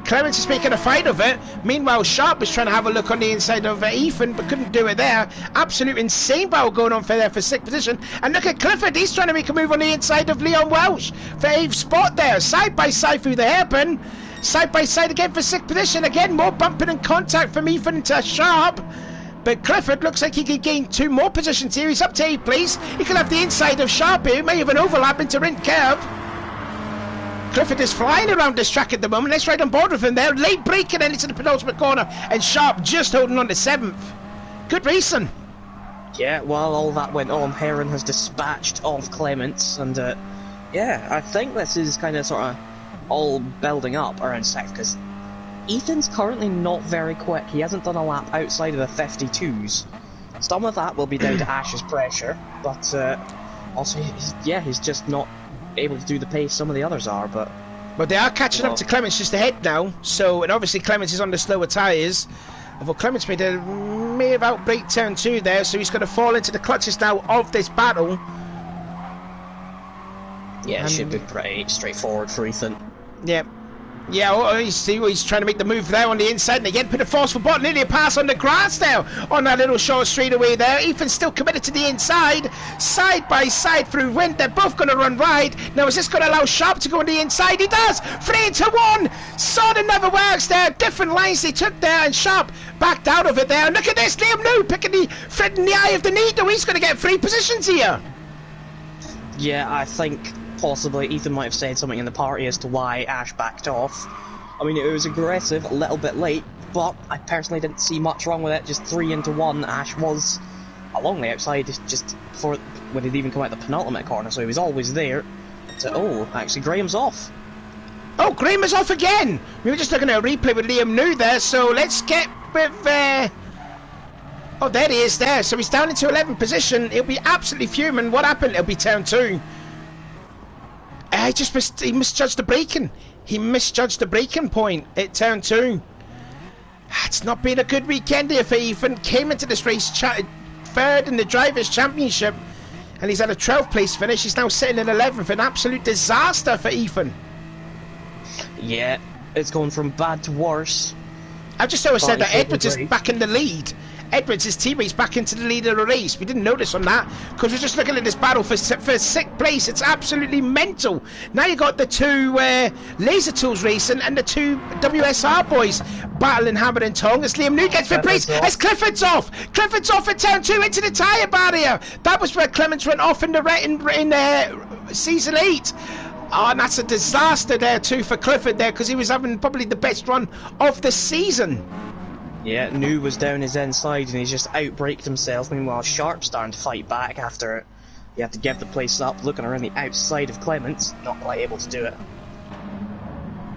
Clements is making a fight of it. Meanwhile, Sharp is trying to have a look on the inside of Ethan, but couldn't do it there. Absolute insane battle going on for 6th position. And look at Clifford, he's trying to make a move on the inside of Leon Welsh for 8th spot there. Side by side through the hairpin. Side by side again for 6th position. Again, more bumping and contact from Ethan to Sharp. But Clifford looks like he could gain 2 more positions here. He's up to 8th place. He could have the inside of Sharp here. He may have an overlap into Rint Curve. Clifford is flying around this track at the moment. Let's ride on board with him there. Late braking in into the penultimate corner. And Sharp just holding on to 7th. Good racing. Yeah, while all that went on, Heron has dispatched off Clements. And yeah, I think this is kind of sort of all building up around 6th, because Ethan's currently not very quick. He hasn't done a lap outside of the 52s. Some of that will be down to Ash's pressure, but also, he's just not able to do the pace some of the others are. But they are catching up to Clements just ahead now. So, and obviously Clements is on the slower tyres. Although Clements may have outbraked turn 2 there, so he's going to fall into the clutches now of this battle. Yeah, it should be pretty straightforward for Ethan. Yeah. Yeah, he's trying to make the move there on the inside, and again put a forceful button, nearly a pass on the grass there on that little short straightaway there. Ethan's still committed to the inside, side by side through wind. They're both going to run wide. Now is this going to allow Sharp to go on the inside? He does! 3-1! Sort of never works there. Different lines they took there, and Sharp backed out of it there. And look at this, Liam New picking the thread in the eye of the needle. He's going to get 3 positions here. Yeah, I think possibly Ethan might have said something in the party as to why Ash backed off. I mean, it was aggressive, a little bit late, but I personally didn't see much wrong with it. Just 3-1. Ash was along the outside just before when he'd even come out the penultimate corner, so he was always there. So, oh, actually, Graham's off. Oh, Graham is off again. We were just looking at a replay with Liam New there, so let's get with. Oh, there he is there. So he's down into 11th position. He'll be absolutely fuming. What happened? It'll be turn 2. He misjudged the braking. He misjudged the braking point at turn 2. It's not been a good weekend here for Ethan. Came into this race 3rd in the Drivers' Championship, and he's had a 12th place finish. He's now sitting in 11th. An absolute disaster for Ethan. Yeah, it's going from bad to worse. I've just always said that Edwards is back in the lead. Edwards, his teammates, back into the lead of the race. We didn't notice on that because we're just looking at this battle for 6th place. It's absolutely mental. Now you got the 2 Laser Tools racing and the 2 WSR boys battling hammer and tongue as Liam New gets 5th place. As Clifford's off. Clifford's off at turn 2 into the tyre barrier. That was where Clements went off in season 8. Oh, and that's a disaster there too for Clifford there, because he was having probably the best run of the season. Yeah, New was down his inside and he just outbraked himself. Meanwhile, Sharp starting to fight back after he had to give the place up, looking around the outside of Clements, not quite able to do it.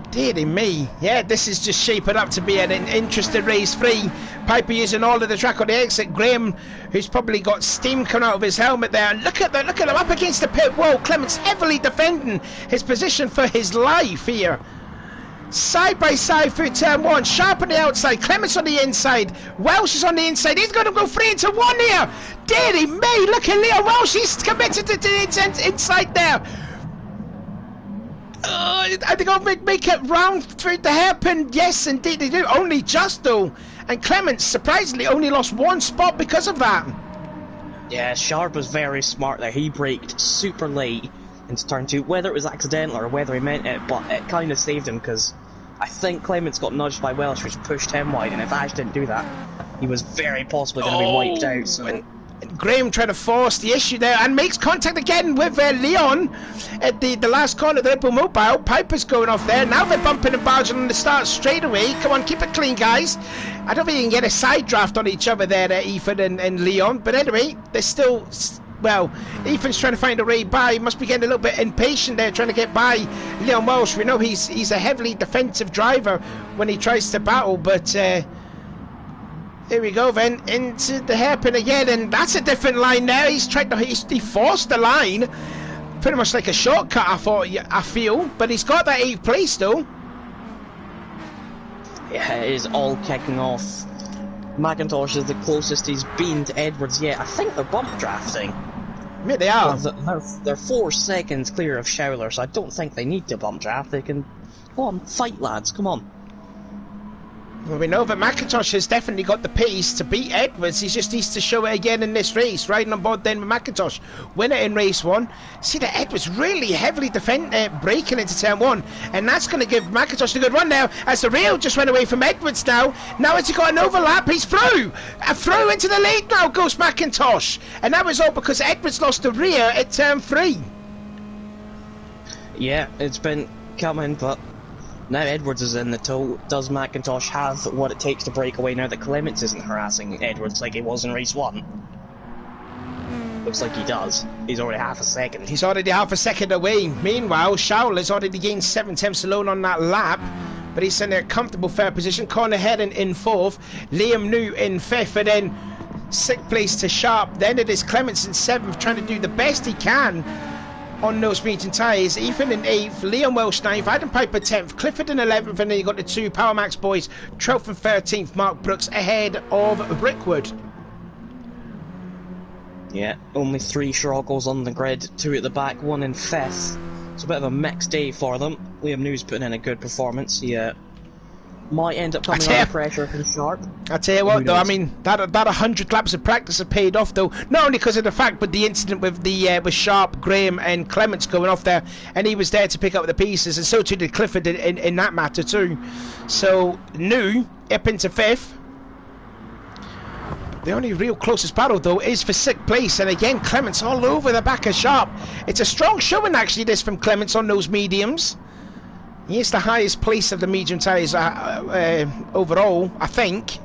Dearie me. Yeah, this is just shaping up to be an interesting race 3. Piper using all of the track on the exit. Graham, who's probably got steam coming out of his helmet there. And look at him up against the pit wall. Clements heavily defending his position for his life here. Side by side through turn 1. Sharp on the outside. Clements on the inside. Welsh is on the inside. He's going to go 3-1 here. Dearie me. Look at Leo Welsh. He's committed to the inside there. Are they going to make it round through the hairpin? Yes, indeed they do. Only just though. And Clements surprisingly only lost 1 spot because of that. Yeah, Sharp was very smart there. He braked super late into turn 2. Whether it was accidental or whether he meant it, but it kind of saved him because I think Clements got nudged by Welsh, which pushed him wide, and if Ash didn't do that, he was very possibly going to be wiped out. So. And Graham trying to force the issue there and makes contact again with Leon at the last corner of the Ripple Mobile. Piper's going off there. Now they're bumping and barging on the start straight away. Come on, keep it clean, guys. I don't think you can get a side draft on each other there, Ethan and Leon. But anyway, they're still... Well, Ethan's trying to find a way by. He must be getting a little bit impatient there, trying to get by Leon Welsh. We know he's a heavily defensive driver when he tries to battle, but here we go then into the hairpin again, and that's a different line there. He's tried to he forced the line, pretty much like a shortcut. I feel, but he's got that 8th place though. Yeah, it is all kicking off. McIntosh is the closest he's been to Edwards yet. I think they're bump drafting. Yeah, they are. They're 4 seconds clear of Schouler, so I don't think they need to bump draft. They can... Go on, fight, lads, come on. Well, we know that McIntosh has definitely got the pace to beat Edwards. He just needs to show it again in this race. Riding on board then with McIntosh. Winner in race 1. See that Edwards really heavily braking into turn 1. And that's going to give McIntosh a good run now. As the rail just went away from Edwards now. Now has he got an overlap? He's through. Through into the lead now goes McIntosh. And that was all because Edwards lost the rear at turn 3. Yeah, it's been coming, but... Now Edwards is in the tow. Does McIntosh have what it takes to break away now that Clements isn't harassing Edwards like he was in race 1? Looks like he does. He's already half a second. He's already half a second away. Meanwhile, Schouler's already gained 7 tenths alone on that lap. But he's in a comfortable fair position. Connor Heron in 4th. Liam New in 5th. And then 6th place to Sharp. Then it is Clements in 7th, trying to do the best he can on those medium tyres. Ethan in 8th, Leon Welsh 9th, Adam Piper 10th, Clifford in 11th, and then you got the 2 Power Max boys, 12th and 13th, Mark Brooks ahead of Brickwood. Yeah, only 3 Schroggles on the grid, 2 at the back, 1 in 5th. It's a bit of a mixed day for them. Liam New's putting in a good performance. He might end up coming under pressure from Sharp. I tell you what, though, I mean that 100 laps of practice have paid off, though. Not only because of the fact, but the incident with with Sharp, Graham, and Clements going off there, and he was there to pick up the pieces, and so too did Clifford in that matter too. So New up into 5th. The only real closest battle, though, is for 6th place, and again Clements all over the back of Sharp. It's a strong showing actually, this from Clements on those mediums. He is the highest place of the medium tyres overall, I think.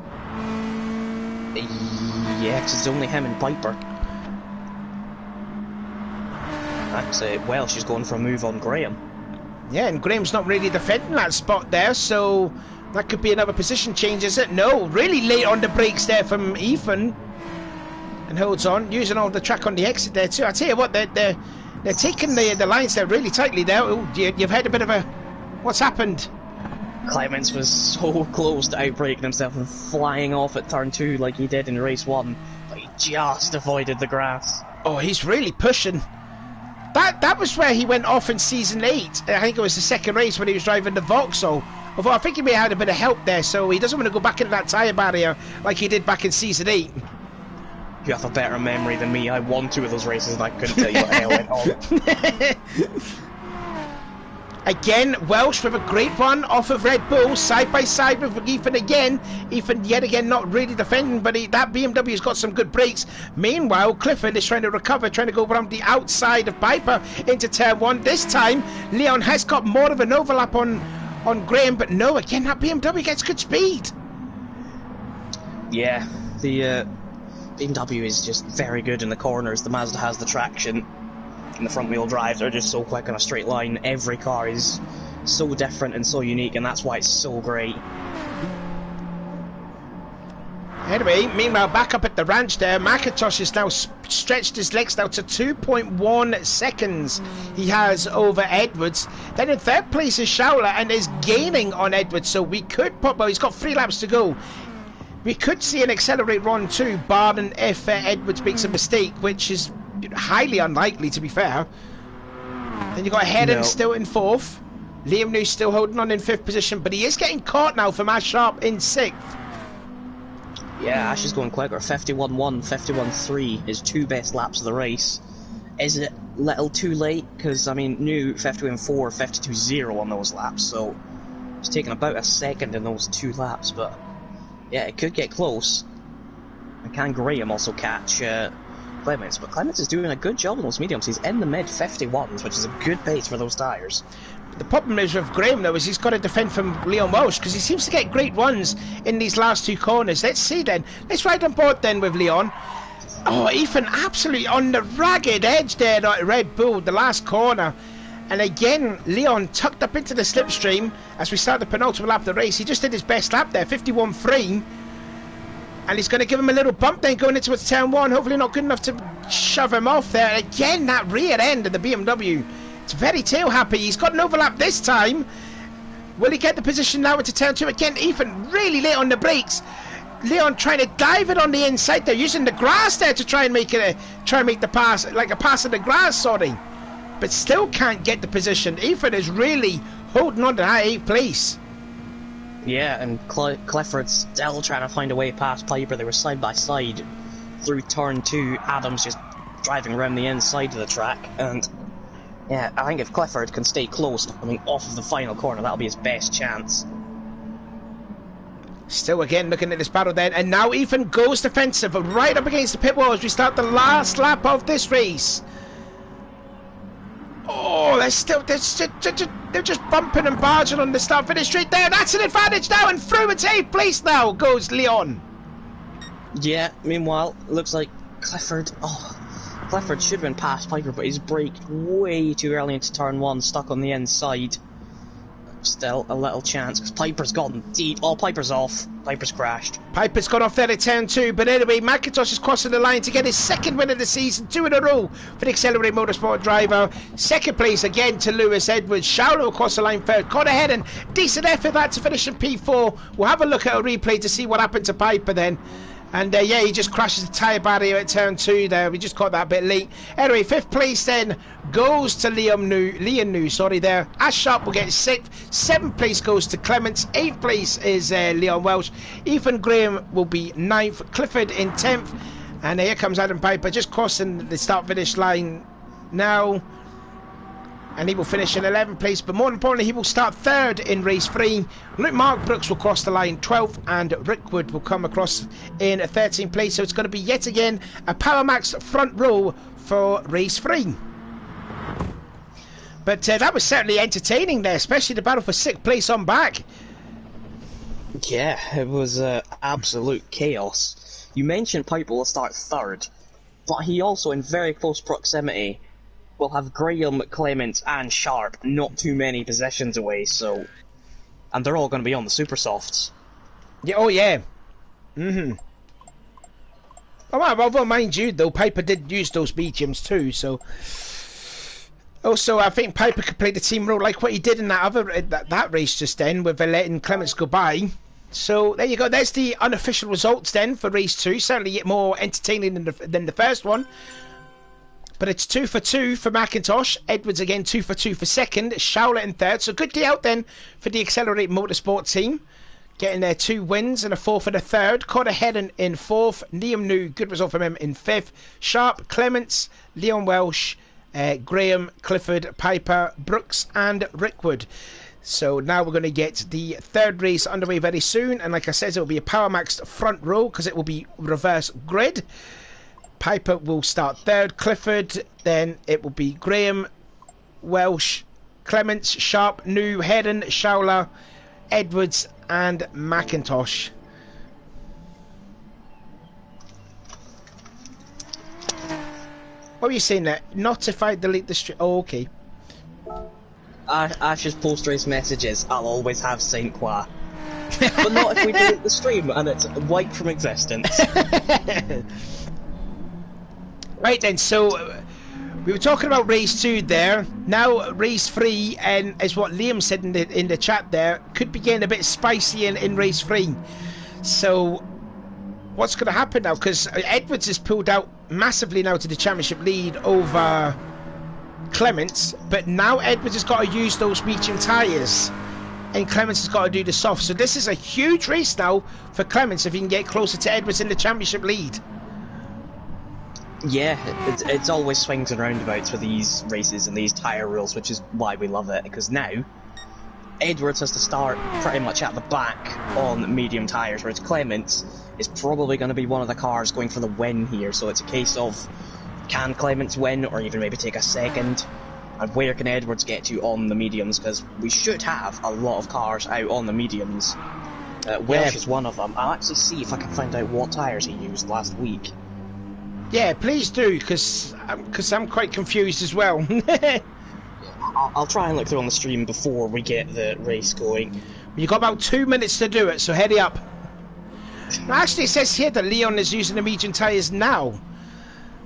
Yeah, because it's only him and Piper. Actually, well, she's going for a move on Graham. Yeah, and Graham's not really defending that spot there, so that could be another position change, is it? No, really late on the brakes there from Ethan. And holds on, using all the track on the exit there too. I tell you what, they're taking the lines there really tightly there. Oh, you've had a bit of a... What's happened? Clements was so close to outbraking himself and flying off at turn 2 like he did in race 1, but he just avoided the grass. Oh, he's really pushing. That was where he went off in season 8. I think it was the 2nd race when he was driving the Vauxhall. Although I think he may have had a bit of help there, so he doesn't want to go back into that tyre barrier like he did back in season 8. You have a better memory than me. I won 2 of those races and I couldn't tell you what the hell went on. Again, Welsh with a great one off of Red Bull, side by side with Ethan again. Ethan yet again not really defending, but that BMW's got some good brakes. Meanwhile, Clifford is trying to recover, trying to go around the outside of Piper into turn 1. This time, Leon has got more of an overlap on Graham, but no, again, that BMW gets good speed. Yeah, the BMW is just very good in the corners. The Mazda has the traction. And the front wheel drives are just so quick on a straight line. Every car is so different and so unique, and that's why it's so great. Anyway, meanwhile, back up at the ranch there, McIntosh has now stretched his legs now to 2.1 seconds he has over Edwards. Then in 3rd place is Schouler and is gaining on Edwards, so we could well, he's got 3 laps to go. We could see an accelerate run too, barring if Edwards makes a mistake, which is highly unlikely, to be fair. Then you got Heron still in 4th. Liam New still holding on in 5th position, but he is getting caught now from Ash Sharp in 6th. Yeah, Ash is going quicker. 51.1, 51.3, his 2 best laps of the race. Is it a little too late? Because, I mean, New 51.4, 52.0 on those laps, so It's taken about a second in those 2 laps, but yeah, it could get close. And can Graham also catch Clements? But Clements is doing a good job on those mediums. He's in the mid-51s, which is a good pace for those tyres. The problem is with Graham, though, is he's got to defend from Leon Welsh, because he seems to get great runs in these last 2 corners. Let's see then. Let's ride on board then with Leon. Oh, Ethan absolutely on the ragged edge there at Red Bull, the last corner. And again, Leon tucked up into the slipstream as we start the penultimate lap of the race. He just did his best lap there, 51.3. And he's going to give him a little bump then going into turn 1. Hopefully not good enough to shove him off there. And again, that rear end of the BMW. It's very tail happy. He's got an overlap this time. Will he get the position now into turn 2? Again, Ethan really late on the brakes. Leon trying to dive it on the inside there, using the grass there to try and make the pass, like a pass in the grass, sorry. But still can't get the position. Ethan is really holding on to that 8th place. Yeah, and Clifford's still trying to find a way past Piper. They were side by side through turn 2. Adams just driving around the inside of the track, and yeah, I think if Clifford can stay close coming off of the final corner, that'll be his best chance. Still again looking at this battle then, and now Ethan goes defensive right up against the pit wall as we start the last lap of this race. Oh, they're just bumping and barging on the start finish straight there. That's an advantage now, and through into 8th place now goes Leon. Yeah, meanwhile, looks like Clifford should have been past Piper, but he's braked way too early into turn 1, stuck on the inside. Still a little chance, because Piper's gotten deep. Oh, Piper's off. Piper's crashed. Piper's gone off there at turn 2, but anyway, McIntosh is crossing the line to get his 2nd win of the season, 2 in a row for the Accelerate Motorsport driver. 2nd place again to Lewis Edwards. Shaulo across the line 3rd. Caught ahead, and decent effort that to finish in P4. We'll have a look at a replay to see what happened to Piper then. And yeah, he just crashes the tyre barrier at turn 2 there. We just caught that a bit late. Anyway, 5th place then goes to Leon New, sorry there. Ash Sharp will get 6th. 7th place goes to Clements. 8th place is Leon Welsh. Ethan Graham will be 9th. Clifford in 10th. And here comes Adam Piper just crossing the start-finish line now. And he will finish in 11th place, but more importantly, he will start 3rd in race 3. Mark Brooks will cross the line 12th, and Rick Wood will come across in 13th place. So it's going to be yet again a Power Max front row for race 3. But that was certainly entertaining there, especially the battle for 6th place on back. Yeah, it was absolute chaos. You mentioned Piper will start 3rd, but he also, in very close proximity, we'll have Graham, Clements, and Sharp not too many positions away, so... And they're all going to be on the super softs. Yeah, oh yeah. Oh, well, mind you, though, Piper did use those mediums too, so... Also, I think Piper could play the team role like what he did in that race just then, with letting Clements go by. So, there you go. There's the unofficial results then for race 2. Certainly more entertaining than the first one. But it's 2 for 2 for McIntosh. Edwards again 2 for 2 for 2nd. Shauler in 3rd. So good day out then for the Accelerate Motorsport team. Getting their 2 wins and a 4th and a 3rd. Caught ahead in 4th. Liam New, good result from him in 5th. Sharp, Clements, Leon Welsh, Graham, Clifford, Piper, Brooks and Rickwood. So now we're going to get the 3rd race underway very soon. And like I said, it will be a Power Max front row because it will be reverse grid. Piper will start 3rd, Clifford, then it will be Graham, Welsh, Clements, Sharp, New, Heron, Shauler, Edwards and McIntosh. What were you saying there? Not if I delete the stream. Oh, okay. Ash's post-race messages, I'll always have Saint Croix. But not if we delete the stream and it's wiped from existence. Right then, so we were talking about race 2 there. Now race 3, and as what Liam said in the chat there, could be getting a bit spicy in race 3. So what's going to happen now? Because Edwards has pulled out massively now to the championship lead over Clements, but now Edwards has got to use those medium tyres, and Clements has got to do the soft. So this is a huge race now for Clements if he can get closer to Edwards in the championship lead. Yeah, it's always swings and roundabouts for these races and these tyre rules, which is why we love it, because now Edwards has to start pretty much at the back on medium tyres, whereas Clements is probably going to be one of the cars going for the win here, so it's a case of can Clements win, or even maybe take a second, and where can Edwards get to on the mediums, because we should have a lot of cars out on the mediums. Welsh is one of them. I'll actually see if I can find out what tyres he used last week. Yeah, please do, because I'm quite confused as well. I'll try and look through on the stream before we get the race going. You've got about 2 minutes to do it, so hurry up. Actually, it says here that Leon is using the medium tyres now.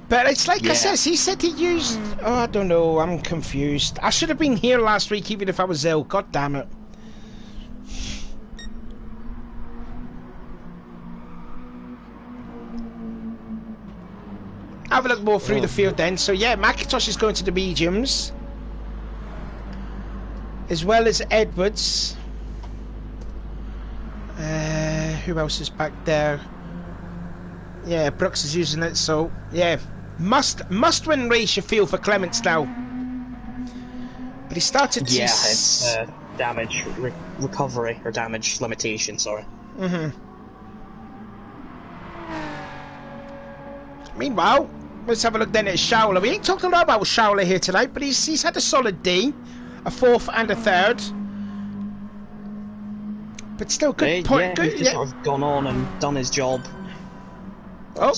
But it's like I said, he said he used... Oh, I don't know, I'm confused. I should have been here last week even if I was ill. God damn it. Have a look more through the field then. So yeah, McIntosh is going to the mediums, as well as Edwards. Who else is back there? Yeah, Brooks is using it. So yeah, must win race you feel for Clements now. But he started to... Yeah, it's damage recovery, or damage limitation, sorry. Meanwhile, let's have a look then at Schauler. We ain't talking a lot about Schauler here tonight, but he's had a solid D, a 4th and a 3rd. But still, good point. Yeah, he's just sort of gone on and done his job. Oh,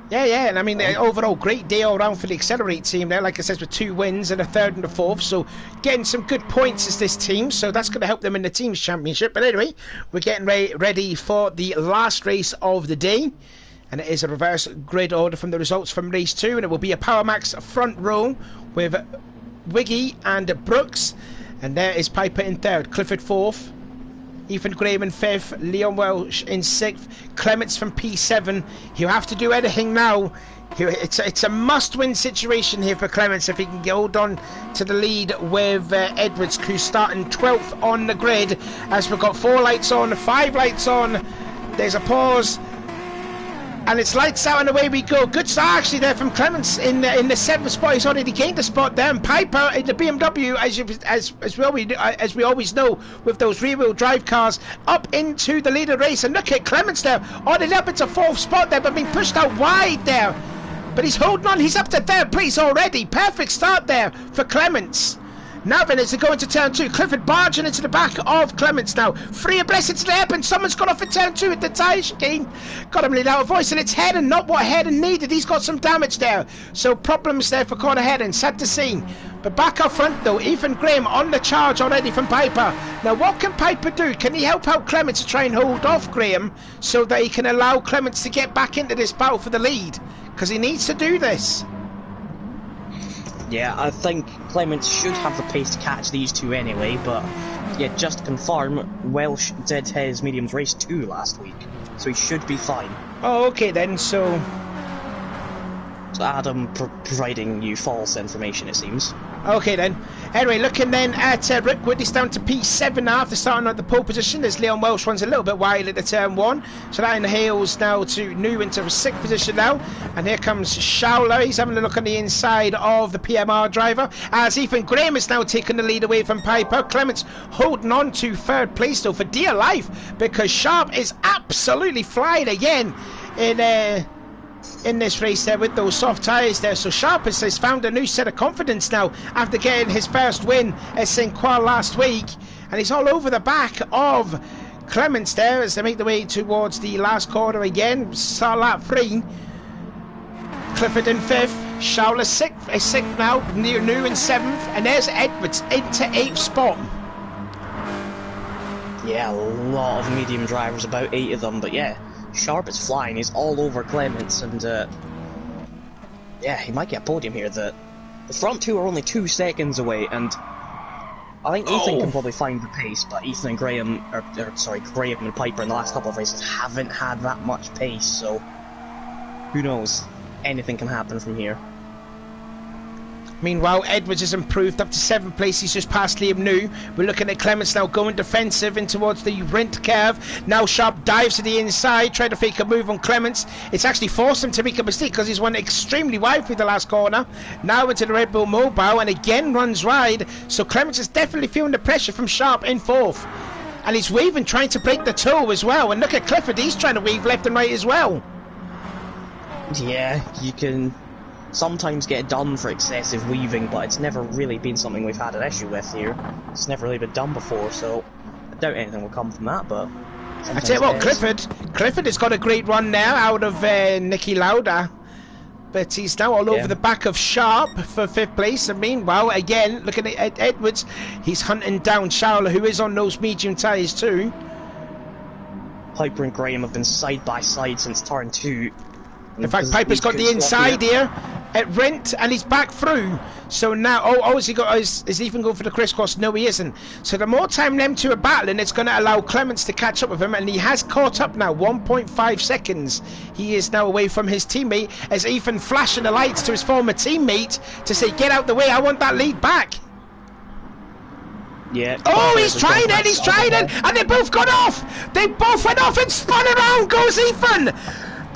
yeah, and I mean, overall, great day all round for the Accelerate team there. Like I said, with 2 wins and a 3rd and a 4th, so getting some good points as this team, so that's going to help them in the Teams Championship. But anyway, we're getting ready for the last race of the day, and it is a reverse grid order from the results from race 2, and it will be a Power Max front row with Wiggy and Brooks, and there is Piper in 3rd, Clifford 4th, Ethan Graham in 5th, Leon Welsh in 6th, Clements from P7. He'll have to do anything now. It's a must-win situation here for Clements if he can hold on to the lead with Edwards, who's starting 12th on the grid. As we've got 4 lights on, 5 lights on, there's a pause, and it's lights out and away we go. Good start actually there from Clements in the 7th spot. He's already gained a spot there. And Piper in the BMW, as we always know, with those rear-wheel drive cars, up into the lead of the race. And look at Clements there, already up into 4th spot there, but being pushed out wide there. But he's holding on. He's up to 3rd place already. Perfect start there for Clements. Now then, as they go into turn 2, Clifford barging into the back of Clements now. 3 abreast into the hairpin. Someone's gone off in turn 2 at the tyre chicane. Got him a little out of voice, and it's Heron, not what Heron needed. He's got some damage there. So problems there for Conor Heron. Sad to see. But back up front though, Ethan Graham on the charge already from Piper. Now what can Piper do? Can he help out Clements to try and hold off Graham so that he can allow Clements to get back into this battle for the lead? Because he needs to do this. Yeah, I think Clements should have the pace to catch these two anyway, but yeah, just to confirm, Welsh did his mediums race 2 last week, so he should be fine. Oh, okay then, so Adam providing you false information, it seems. Okay then. Anyway, looking then at Rick Wood, he's down to P7 now after starting at the pole position as Leon Welsh runs a little bit wide at the turn 1. So that inhales now to New into a 6th position now. And here comes Schauler. He's having a look on the inside of the PMR driver as Ethan Graham is now taking the lead away from Piper. Clements holding on to 3rd place though for dear life because Sharp is absolutely flying again in this race there with those soft tyres there. So Sharp has found a new set of confidence now after getting his first win at St. Croix last week, and he's all over the back of Clements there as they make their way towards the last quarter again. Start lap 3. Clifford in 5th, Schauler 6th now, New in 7th, and there's Edwards into 8th spot. Yeah, a lot of medium drivers, about 8 of them, but yeah, Sharp is flying, he's all over Clements, and yeah, he might get a podium here. The front 2 are only 2 seconds away, and I think Ethan can probably find the pace, but Ethan and Graham, Graham and Piper in the last couple of races haven't had that much pace, so who knows, anything can happen from here. Meanwhile, Edwards has improved up to 7th place. He's just past Liam New. We're looking at Clements now going defensive in towards the rent curve. Now Sharp dives to the inside, trying to fake a move on Clements. It's actually forced him to make a mistake because he's won extremely wide through the last corner. Now into the Red Bull Mobile and again runs wide. So Clements is definitely feeling the pressure from Sharp in 4th. And he's weaving, trying to break the toe as well. And look at Clifford, he's trying to weave left and right as well. Yeah, you can sometimes get done for excessive weaving, but it's never really been something we've had an issue with here. It's never really been done before, so I doubt anything will come from that, but... I tell you what, Clifford has got a great run now out of Nicky Lauda. But he's now all over the back of Sharp for 5th place. And meanwhile, again, looking at Edwards, he's hunting down Charles, who is on those medium tyres too. Piper and Graham have been side by side since turn 2. In fact, Piper's got the inside here at Rent, and he's back through. So now, is he even going for the crisscross? No, he isn't. So the more time them two are battling, it's going to allow Clements to catch up with him, and he has caught up now, 1.5 seconds. He is now away from his teammate, as Ethan flashing the lights to his former teammate to say, get out the way, I want that lead back. Yeah. Oh, he's trying it, and they both got off. They both went off and spun around goes Ethan.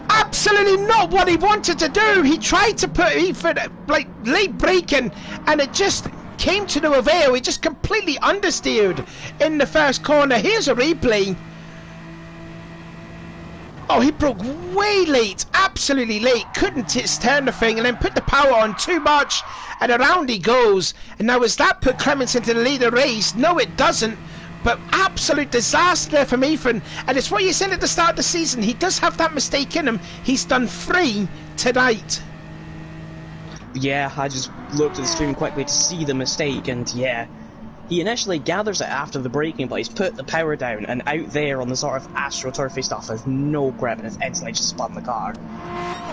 Absolutely not what he wanted to do. He tried to put Ethan like late braking, and it just came to no avail. He just completely understeered in the first corner. Here's a replay. Oh, he broke way late, absolutely late. Couldn't turn the thing, and then put the power on too much, and around he goes. And now, has that put Clements into the lead of the race? No, it doesn't. But absolute disaster there from Ethan. And it's what you said at the start of the season. He does have that mistake in him. He's done 3 tonight. Yeah, I just looked at the stream quickly to see the mistake, and yeah, he initially gathers it after the braking, but he's put the power down, and out there on the sort of astroturfy stuff has no grip, and has instantly just spun the car.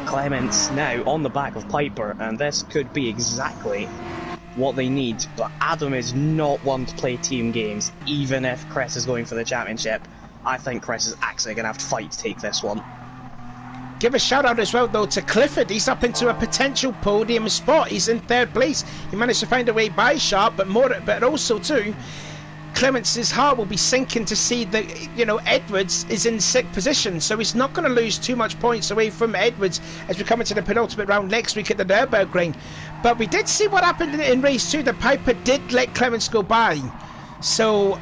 Clements now on the back of Piper, and this could be exactly what they need, but Adam is not one to play team games, even if Chris is going for the championship. I think Chris is actually going to have to fight to take this one. Give a shout out as well though to Clifford. He's up into a potential podium spot. He's in 3rd place. He managed to find a way by Sharp, but also too, Clements' heart will be sinking to see that, you know, Edwards is in 6th position, so he's not going to lose too much points away from Edwards as we come into the penultimate round next week at the Nürburgring. But we did see what happened in race 2. The Piper did let Clements go by, so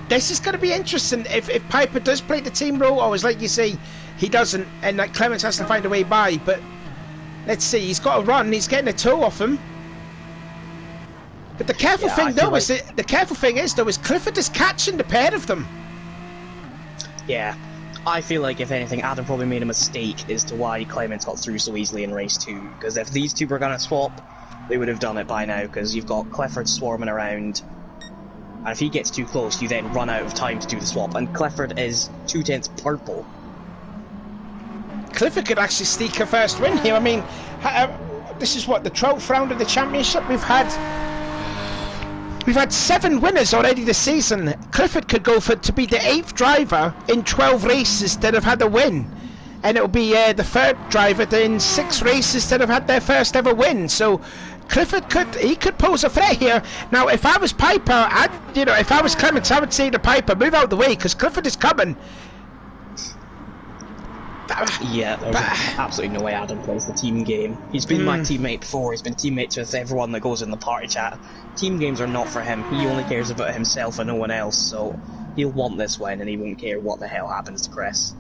this is going to be interesting. If Piper does play the team role, or as like you say, he doesn't, and like Clements has to find a way by. But let's see, he's got to run. He's getting a toe off him. But the careful thing though is Clifford is catching the pair of them. Yeah, I feel like if anything, Adam probably made a mistake as to why Clements got through so easily in race 2. Because if these two were going to swap, they would have done it by now. Because you've got Clifford swarming around, and if he gets too close, you then run out of time to do the swap. And Clifford is 2/10 purple. Clifford could actually sneak a first win here. I mean, this is what, the 12th round of the championship. We've had 7 winners already this season. Clifford could go to be the 8th driver in 12 races that have had a win, and it'll be the 3rd driver in 6 races that have had their first ever win. So Clifford could pose a threat here. Now, if I was Piper, if I was Clements, I would say to Piper, move out the way because Clifford is coming. Yeah, there's absolutely no way Adam plays the team game. He's been my teammate before, he's been teammates with everyone that goes in the party chat. Team games are not for him, he only cares about himself and no one else, so he'll want this win and he won't care what the hell happens to Chris.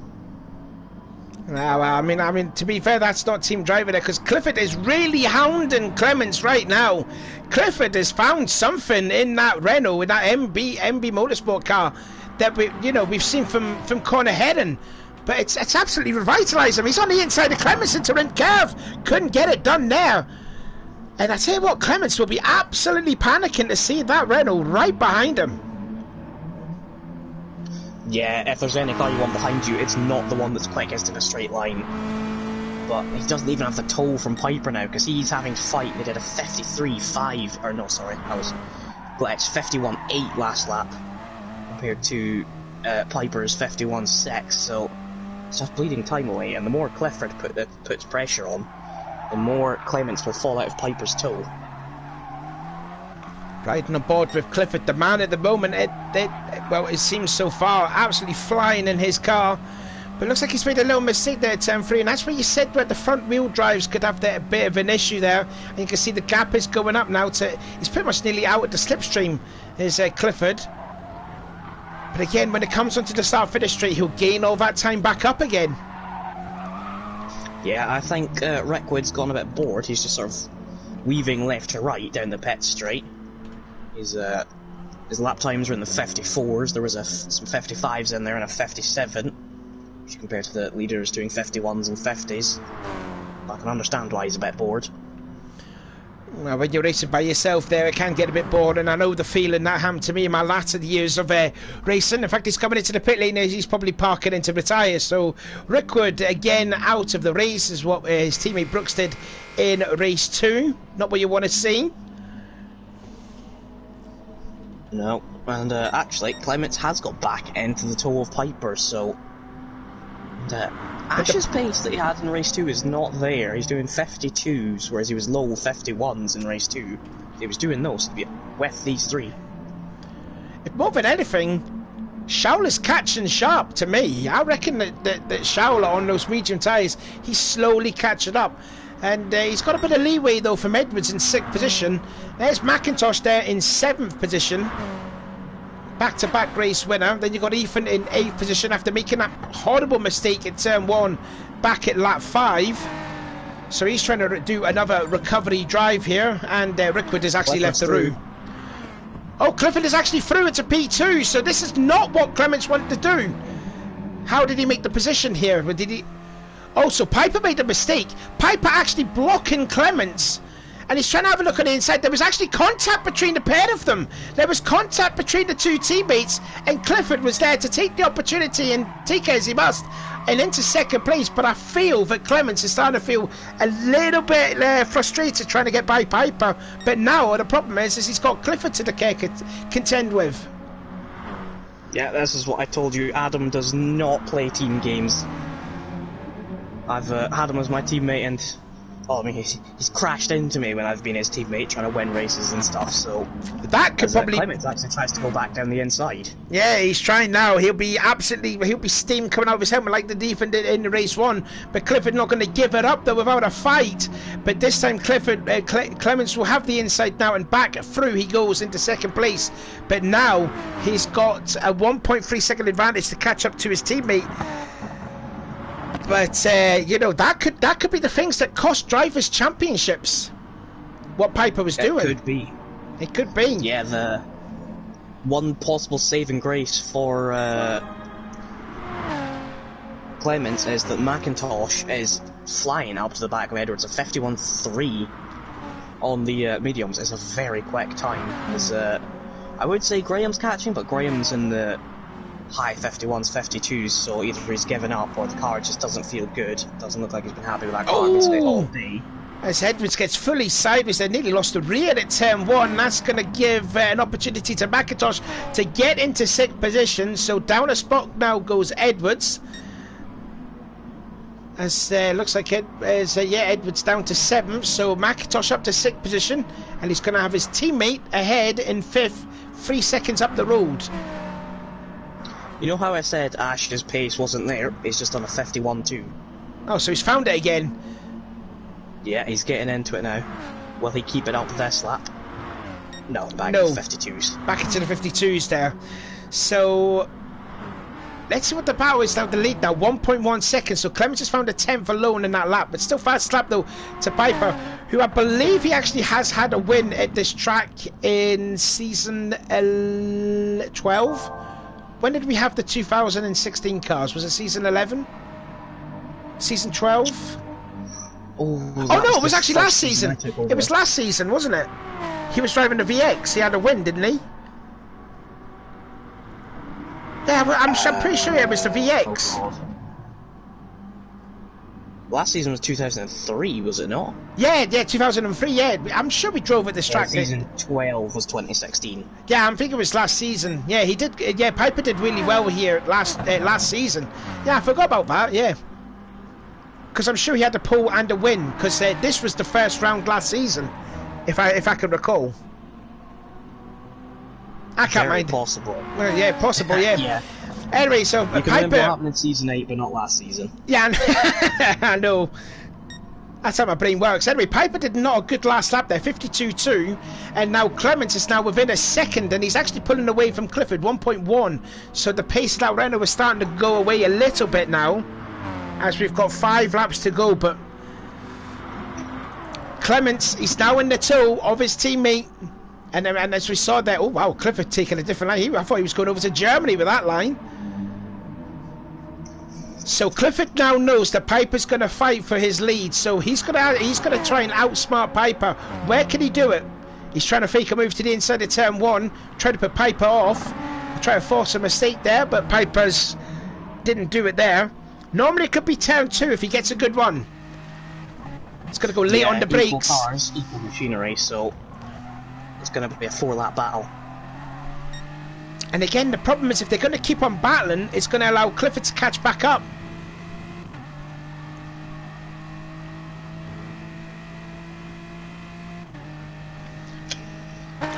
Well, I mean, to be fair, that's not team driver there, because Clifford is really hounding Clements right now. Clifford has found something in that Renault, in that MB Motorsport car that we've seen from corner heading. But it's absolutely revitalised him. He's on the inside of Clements into Rent Curve. Couldn't get it done there. And I tell you what, Clements will be absolutely panicking to see that Renault right behind him. Yeah, if there's any car you want behind you, it's not the one that's quickest in a straight line. But he doesn't even have the toll from Piper now, because he's having to fight. They did a 53.5, or no, sorry, that was glitch, 51.8 last lap, compared to Piper's 51.6, so it's just bleeding time away, and the more Clifford puts pressure on, the more Clements will fall out of Piper's toe. Riding aboard with Clifford, the man at the moment, well, it seems so far, absolutely flying in his car. But it looks like he's made a little mistake there at turn 3, and that's where you said that the front wheel drives could have a bit of an issue there. And you can see the gap is going up now he's pretty much nearly out at the slipstream, is Clifford. But again, when it comes onto the start-finish straight, he'll gain all that time back up again. Yeah, I think Rickwood's gone a bit bored. He's just sort of weaving left to right down the pit straight. His lap times are in the 54s. There was some 55s in there and a 57, which compared to the leaders doing 51s and 50s. I can understand why he's a bit bored. Well, when you're racing by yourself there, it can get a bit boring. I know the feeling that happened to me in my latter years of racing. In fact, he's coming into the pit lane. He's probably parking in to retire. So Rickwood, again, out of the race is what his teammate Brooks did in race 2. Not what you want to see. No, and actually, Clements has got back into the toe of Piper, so Ash's pace that he had in race 2 is not there. He's doing 52s, whereas he was low 51s in race 2. He was doing those with these 3. If more than anything, Shaul is catching sharp to me. I reckon that Shaul on those medium tyres, he's slowly catching up. And he's got a bit of leeway though from Edwards in 6th position. There's McIntosh there in 7th position. Back-to-back race winner. Then you've got Ethan in 8th position after making that horrible mistake in turn 1 back at lap 5. So he's trying to do another recovery drive here. And Rickwood has actually left the room. Oh, Clifford is actually through into P2. So this is not what Clements wanted to do. How did he make the position here? Did he... Oh, so Piper made a mistake. Piper actually blocking Clements. And he's trying to have a look on the inside. There was actually contact between the pair of them. There was contact between the 2 teammates. And Clifford was there to take the opportunity and take it as he must. And into 2nd place. But I feel that Clements is starting to feel a little bit frustrated trying to get by Piper. But now the problem is he's got Clifford to contend with. Yeah, this is what I told you. Adam does not play team games. I've had him as my teammate, and he's crashed into me when I've been his teammate trying to win races and stuff. So that could probably. Clements actually tries to go back down the inside. Yeah, he's trying now. He'll be steam coming out of his helmet like the Deefen did in the race 1. But Clifford not going to give it up though without a fight. But this time Clements will have the inside now, and back through he goes into 2nd place. But now he's got a 1.3 second advantage to catch up to his teammate. But you know, that could be the things that cost drivers championships. What Piper was doing. It could be. It could be. Yeah, the one possible saving grace for Clements is that McIntosh is flying up to the back of Edwards. A 51.3 on the mediums is a very quick time. I would say Graham's catching, but Graham's in the high 51s, 52s, so either he's given up or the car just doesn't feel good. Doesn't look like he's been happy with that car all day. As Edwards gets fully sideways, they nearly lost the rear at turn 1. That's going to give an opportunity to McIntosh to get into 6th position. So down a spot now goes Edwards. As looks like Edwards down to 7th. So McIntosh up to 6th position, and he's going to have his teammate ahead in 5th, 3 seconds up the road. You know how I said Ash's pace wasn't there? He's just on a 51.2. Oh, so he's found it again. Yeah, he's getting into it now. Will he keep it up this lap? No, back into the 52s. Back into the 52s there. So let's see what the battle is down the lead now. 1.1 seconds. So Clements has found a 10th alone in that lap, but still fast lap though to Piper, who I believe he actually has had a win at this track in season 12. When did we have the 2016 cars? Was it season 11? Season 12? Oh no, it was actually last season. It was last season, wasn't it? He was driving the VX. He had a win, didn't he? Yeah, I'm pretty sure it was the VX. Oh, last season was 2003, was it not? Yeah, 2003, yeah. I'm sure we drove at this track. Season 12 was 2016. Yeah, I'm thinking it was last season. Yeah, he did. Yeah, Piper did really well here last season. Yeah, I forgot about that, yeah. because I'm sure he had a pole and a win, because this was the first round last season, if I can recall. I can't mind. Possible. Well, yeah, possible, yeah. Yeah. Anyway, so You can Piper... remember what happened in Season 8, but not last season. Yeah, I know. That's how my brain works. Anyway, Piper did not a good last lap there, 52.2, and now Clements is now within a second, and he's actually pulling away from Clifford, 1.1. So the pace of that Renault was starting to go away a little bit now, as we've got 5 laps to go, but Clements, he's now in the toe of his teammate, and as we saw there, oh wow, Clifford taking a different line. I thought he was going over to Germany with that line. So Clifford now knows that Piper's going to fight for his lead, so he's going to try and outsmart Piper. Where can he do it? He's trying to fake a move to the inside of turn 1, trying to put Piper off, try to force a mistake there, but Piper's didn't do it there. Normally it could be turn 2 if he gets a good run. It's going to go late on the brakes. Equal cars, equal machinery, so it's going to be a 4-lap battle. And again, the problem is if they're going to keep on battling, it's going to allow Clifford to catch back up.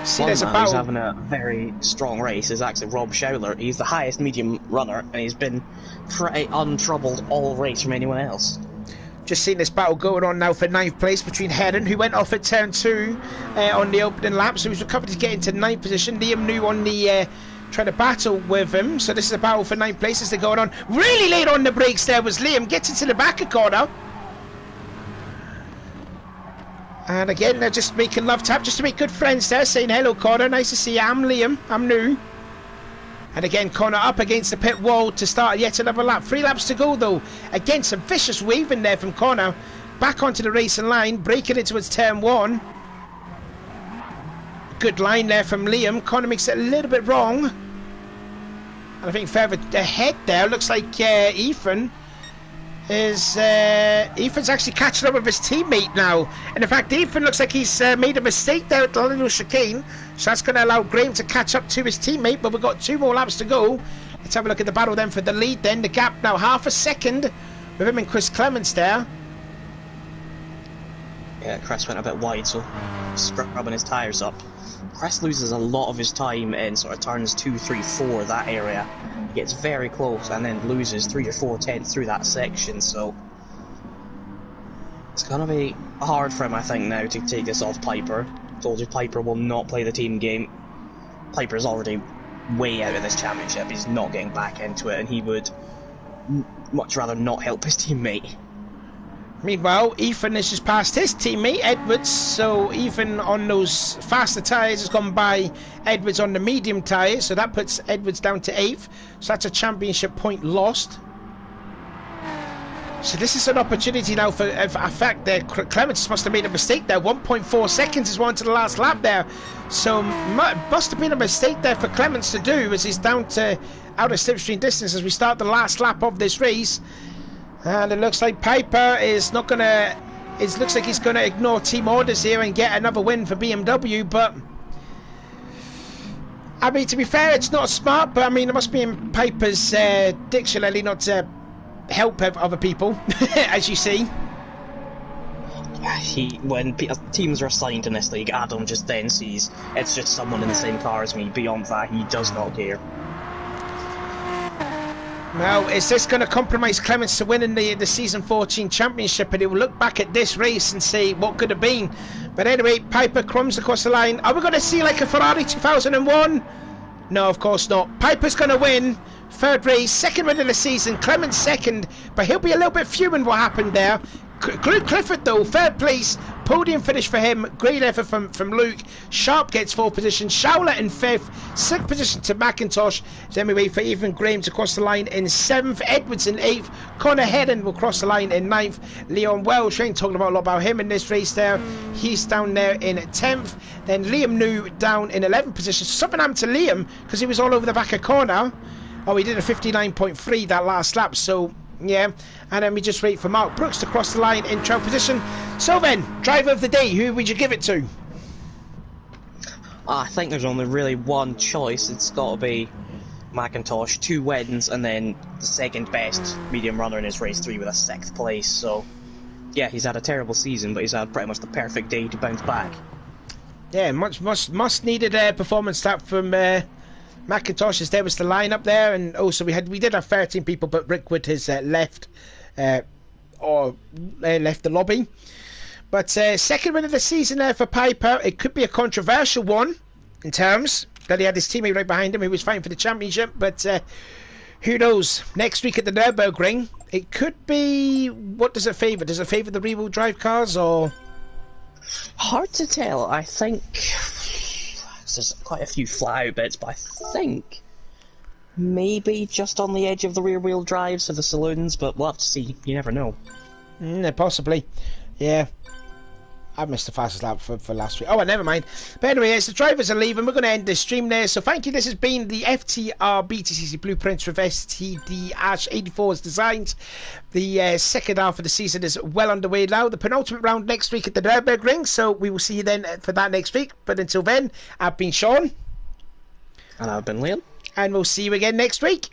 See, there's a battle. Who's having a very strong race is actually Rob Schouler. He's the highest medium runner, and he's been pretty untroubled all race from anyone else. Just seen this battle going on now for 9th place between Heron, who went off at turn 2 on the opening lap, so he's recovered to get into 9th position. Liam New on the trying to battle with him, so this is a battle for 9th place as they're going on. Really late on the brakes there was Liam, gets into the back of corner. And again, they're just making love tap, just to make good friends there, saying hello Connor, nice to see you, I'm Liam, I'm new. And again, Connor up against the pit wall to start yet another lap. 3 laps to go though. Again, some vicious waving there from Connor. Back onto the racing line, breaking into its turn 1. Good line there from Liam. Connor makes it a little bit wrong. And I think further ahead there, looks like Ethan is... Ethan's actually catching up with his teammate now. And in fact, Ethan looks like he's made a mistake there at the little chicane. So that's going to allow Graham to catch up to his teammate, but we've got 2 more laps to go. Let's have a look at the battle then for the lead then. The gap now half a second with him and Chris Clements there. Yeah, Chris went a bit wide, so scrubbing his tyres up. Chris loses a lot of his time in sort of turns 2, 3, 4, that area. He gets very close and then loses 3 or 4 tenths through that section, so it's going to be hard for him, I think, now to take this off Piper. Told you Piper will not play the team game. Piper's already way out of this championship. He's not getting back into it, and he would much rather not help his teammate. Meanwhile, Ethan has just passed his teammate, Edwards, so Ethan on those faster tyres has gone by Edwards on the medium tyres, so that puts Edwards down to 8th, so that's a championship point lost. So this is an opportunity now for a fact that Clements must have made a mistake there. 1.4 seconds is one to the last lap there. So must have been a mistake there for Clements to do, as he's down to out of slipstream distance as we start the last lap of this race. And it looks like Piper is not going to... It looks like he's going to ignore team orders here and get another win for BMW, but... I mean, to be fair, it's not smart, but I mean, it must be in Piper's dictionary not to help other people, as you see. When teams are assigned in this league, Adam just then sees it's just someone in the same car as me. Beyond that, he does not care. Now, is this going to compromise Clements to winning the Season 14 Championship? And he will look back at this race and say, what could have been? But anyway, Piper crumbs across the line. Are we going to see like a Ferrari 2001? No, of course not. Piper's going to win. 3rd race, 2nd win of the season. Clements 2nd, but he'll be a little bit fuming what happened there. Clifford though, 3rd place, podium finish for him, great effort from Luke. Sharp gets 4th position, Schouler in 5th, 6th position to McIntosh. Then we wait for Ethan Graham to cross the line in 7th, Edwards in 8th, Connor Hedden will cross the line in 9th, Leon Welsh, we ain't talking about a lot about him in this race there, he's down there in 10th, then Liam New down in 11th position. Something happened to Liam because he was all over the back of corner. Oh, he did a 59.3 that last lap, so yeah. And then we just wait for Mark Brooks to cross the line in 12th position. So then, driver of the day, who would you give it to? I think there's only really one choice. It's got to be McIntosh, 2 wins, and then the 2nd best medium runner in his race 3 with a 6th place. So Yeah, he's had a terrible season, but he's had pretty much the perfect day to bounce back. Yeah, much needed performance that from McIntosh, as there was the lineup there, and also we did have 13 people, but Rickwood has left left the lobby. But second win of the season there for Piper. It could be a controversial one in terms that he had his teammate right behind him who was fighting for the championship, but who knows? Next week at the Nürburgring, it could be. What does it favour? Does it favour the rear-wheel drive cars, or? Hard to tell. I think there's quite a few fly-out bits, but I think maybe just on the edge of the rear-wheel drives of the saloons, but we'll have to see. You never know. Possibly. Yeah. I missed the fastest lap for last week. Oh, well, never mind. But anyway, as the drivers are leaving, we're going to end this stream there. So thank you. This has been the FTR BTCC Blueprints with STDash84's designs. The second half of the season is well underway now. The penultimate round next week at the Nürburgring. So we will see you then for that next week. But until then, I've been Sean. And I've been Liam. And we'll see you again next week.